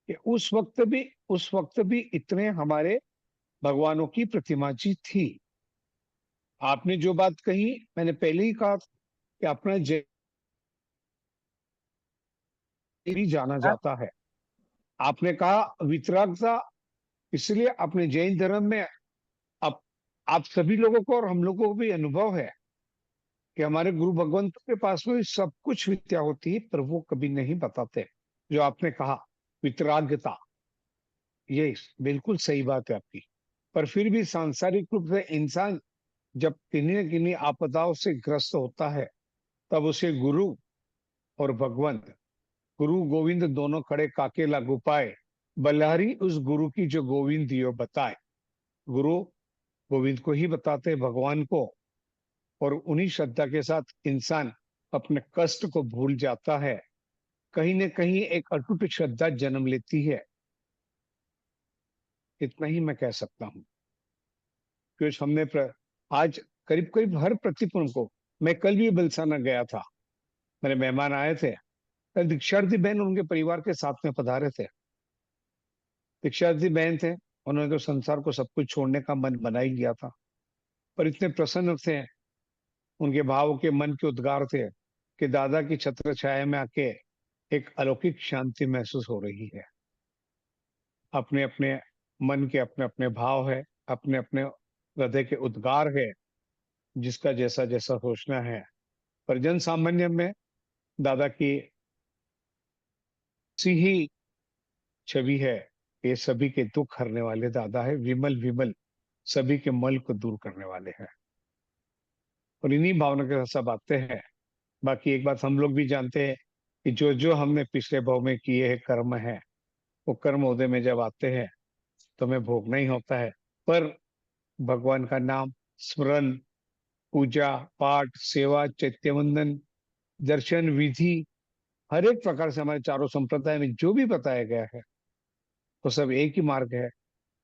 Speaker 2: कि उस वक्त भी इतने हमारे भगवानों की प्रतिमा जी थी। आपने जो बात कही, मैंने पहले ही कहा कि अपना जैन भी जाना जाता है। आपने कहा वितरागता, इसलिए अपने जैन धर्म में अब आप सभी लोगों को और हम लोगों को भी अनुभव है कि हमारे गुरु भगवंत के पास में सब कुछ विद्या होती है, पर वो कभी नहीं बताते। जो आपने कहा वितरागता, ये बिल्कुल सही बात है आपकी। पर फिर भी सांसारिक रूप से इंसान जब किन्हीं न किन्हीं आपदाओं से ग्रस्त होता है, तब उसे गुरु और भगवंत, गुरु गोविंद दोनों खड़े काके लागू पाए, बलिहारी उस गुरु की जो गोविंद दियो बताए। गुरु गोविंद को ही बताते हैं, भगवान को, और उन्हीं श्रद्धा के साथ इंसान अपने कष्ट को भूल जाता है। कहीं न कहीं एक अटूट श्रद्धा जन्म लेती है, इतना ही मैं कह सकता हूँ। क्योंकि आज करीब करीब हर प्रतिपूर्ण को, मैं कल भी बलसाना गया था, मेरे मेहमान आए थे, कल दीक्षार्थी बहन उनके परिवार के साथ में पधारे थे। दीक्षार्थी बहन थे, उन्होंने तो संसार को सब कुछ छोड़ने का मन बना ही लिया था, पर इतने प्रसन्न थे, उनके भाव के मन के उद्गार थे कि दादा की छत्र छाया में आके एक अलौकिक शांति महसूस हो रही है। अपने अपने मन के अपने अपने भाव है, अपने अपने हृदय के उद्गार है, जिसका जैसा जैसा सोचना है। पर जन सामान्य में दादा की सी ही छवि है। ये सभी के दुख हरने वाले दादा है, विमल विमल सभी के मल को दूर करने वाले हैं, और इन्हीं भावना के साथ सब आते हैं। बाकी एक बात हम लोग भी जानते हैं कि जो जो हमने पिछले भाव में किए हैं कर्म है, वो कर्म उदय में जब आते हैं तो हमें भोगना ही होता है। पर भगवान का नाम स्मरण, पूजा पाठ, सेवा, चैत्य वंदन, दर्शन, विधि, हर एक प्रकार से हमारे चारों संप्रदाय में जो भी बताया गया है, वो सब एक ही मार्ग है।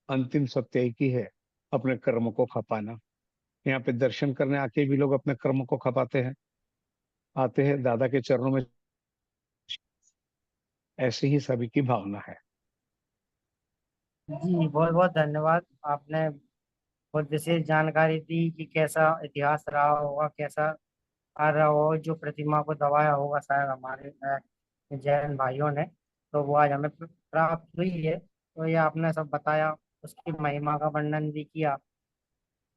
Speaker 2: अंतिम सत्य एक ही है, अपने कर्म को खपाना। यहाँ पे दर्शन करने आके भी लोग अपने कर्म को खपाते हैं, आते हैं दादा के चरणों में। ऐसे ही सभी की भावना है।
Speaker 4: जी बहुत बहुत धन्यवाद। आपने बहुत विशेष जानकारी दी कि कैसा इतिहास रहा होगा, कैसा आ रहा हो, जो प्रतिमा को दबाया होगा शायद हमारे जैन भाइयों ने, तो वो आज हमें प्राप्त हुई है। तो ये आपने सब बताया, उसकी महिमा का वर्णन भी किया।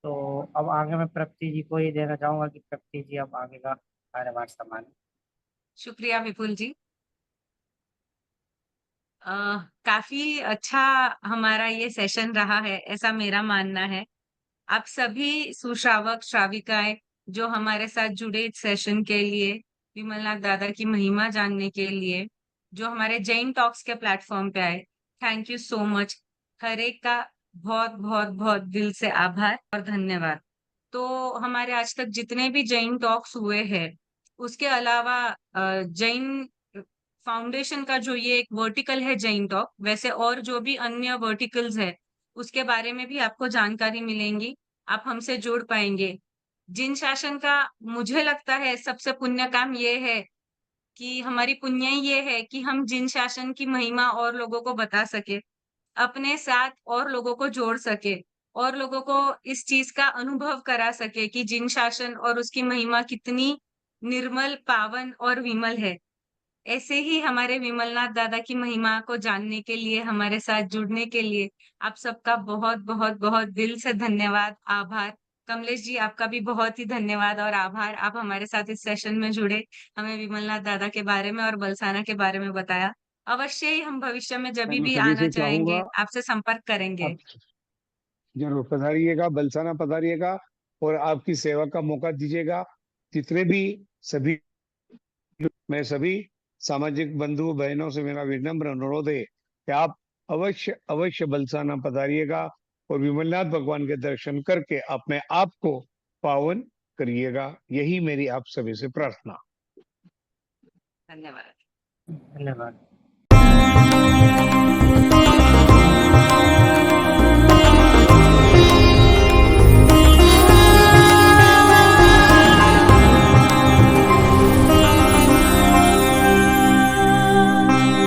Speaker 4: तो अब आगे मैं प्रकृति जी को ही देना चाहूंगा कि प्रकृति जी अब आगे का कार्यभार संभालें।
Speaker 1: शुक्रिया विपुल जी। काफी अच्छा हमारा ये सेशन रहा है, ऐसा मेरा मानना है। आप सभी सुश्रावक श्राविकाएं जो हमारे साथ जुड़े इस सेशन के लिए, विमलनाथ दादा की महिमा जानने के लिए, जो हमारे जैन टॉक्स के प्लेटफॉर्म पे आए, थैंक यू सो मच। हर एक का बहुत बहुत बहुत दिल से आभार और धन्यवाद। तो हमारे आज तक जितने भी जैन टॉक्स हुए हैं, उसके अलावा जैन फाउंडेशन का जो ये एक वर्टिकल है जैन टॉक, वैसे और जो भी अन्य वर्टिकल्स है उसके बारे में भी आपको जानकारी मिलेंगी, आप हमसे जुड़ पाएंगे। जिन शासन का मुझे लगता है सबसे पुण्य काम ये है कि हमारी पुण्य ही ये है कि हम जिन शासन की महिमा और लोगों को बता सके, अपने साथ और लोगों को जोड़ सके, और लोगों को इस चीज का अनुभव करा सके कि जिन शासन और उसकी महिमा कितनी निर्मल, पावन और विमल है। ऐसे ही हमारे विमलनाथ दादा की महिमा को जानने के लिए, हमारे साथ जुड़ने के लिए आप सबका बहुत बहुत बहुत दिल से धन्यवाद, आभार। कमलेश जी, आपका भी बहुत ही धन्यवाद और आभार। आप हमारे साथ इस सेशन में जुड़े, हमें विमलनाथ दादा के बारे में और बलसाना के बारे में बताया। अवश्य ही हम भविष्य में जब
Speaker 2: मैं
Speaker 1: भी
Speaker 2: सभी
Speaker 1: आना
Speaker 2: से
Speaker 1: चाहेंगे,
Speaker 2: चाहूंगा
Speaker 1: आपसे संपर्क करेंगे।
Speaker 2: आप जरूर पधारिएगा, बलसाना पधारिएगा और आपकी सेवा का मौका दीजिएगा। जितने भी सभी मैं सभी सामाजिक बंधु बहनों से मेरा विनम्र अनुरोध है कि आप अवश्य अवश्य बलसाना पधारिएगा और विमलनाथ भगवान के दर्शन करके अपने आप को पावन करिएगा। यही मेरी आप सभी से प्रार्थना।
Speaker 1: धन्यवाद।
Speaker 4: धन्यवाद।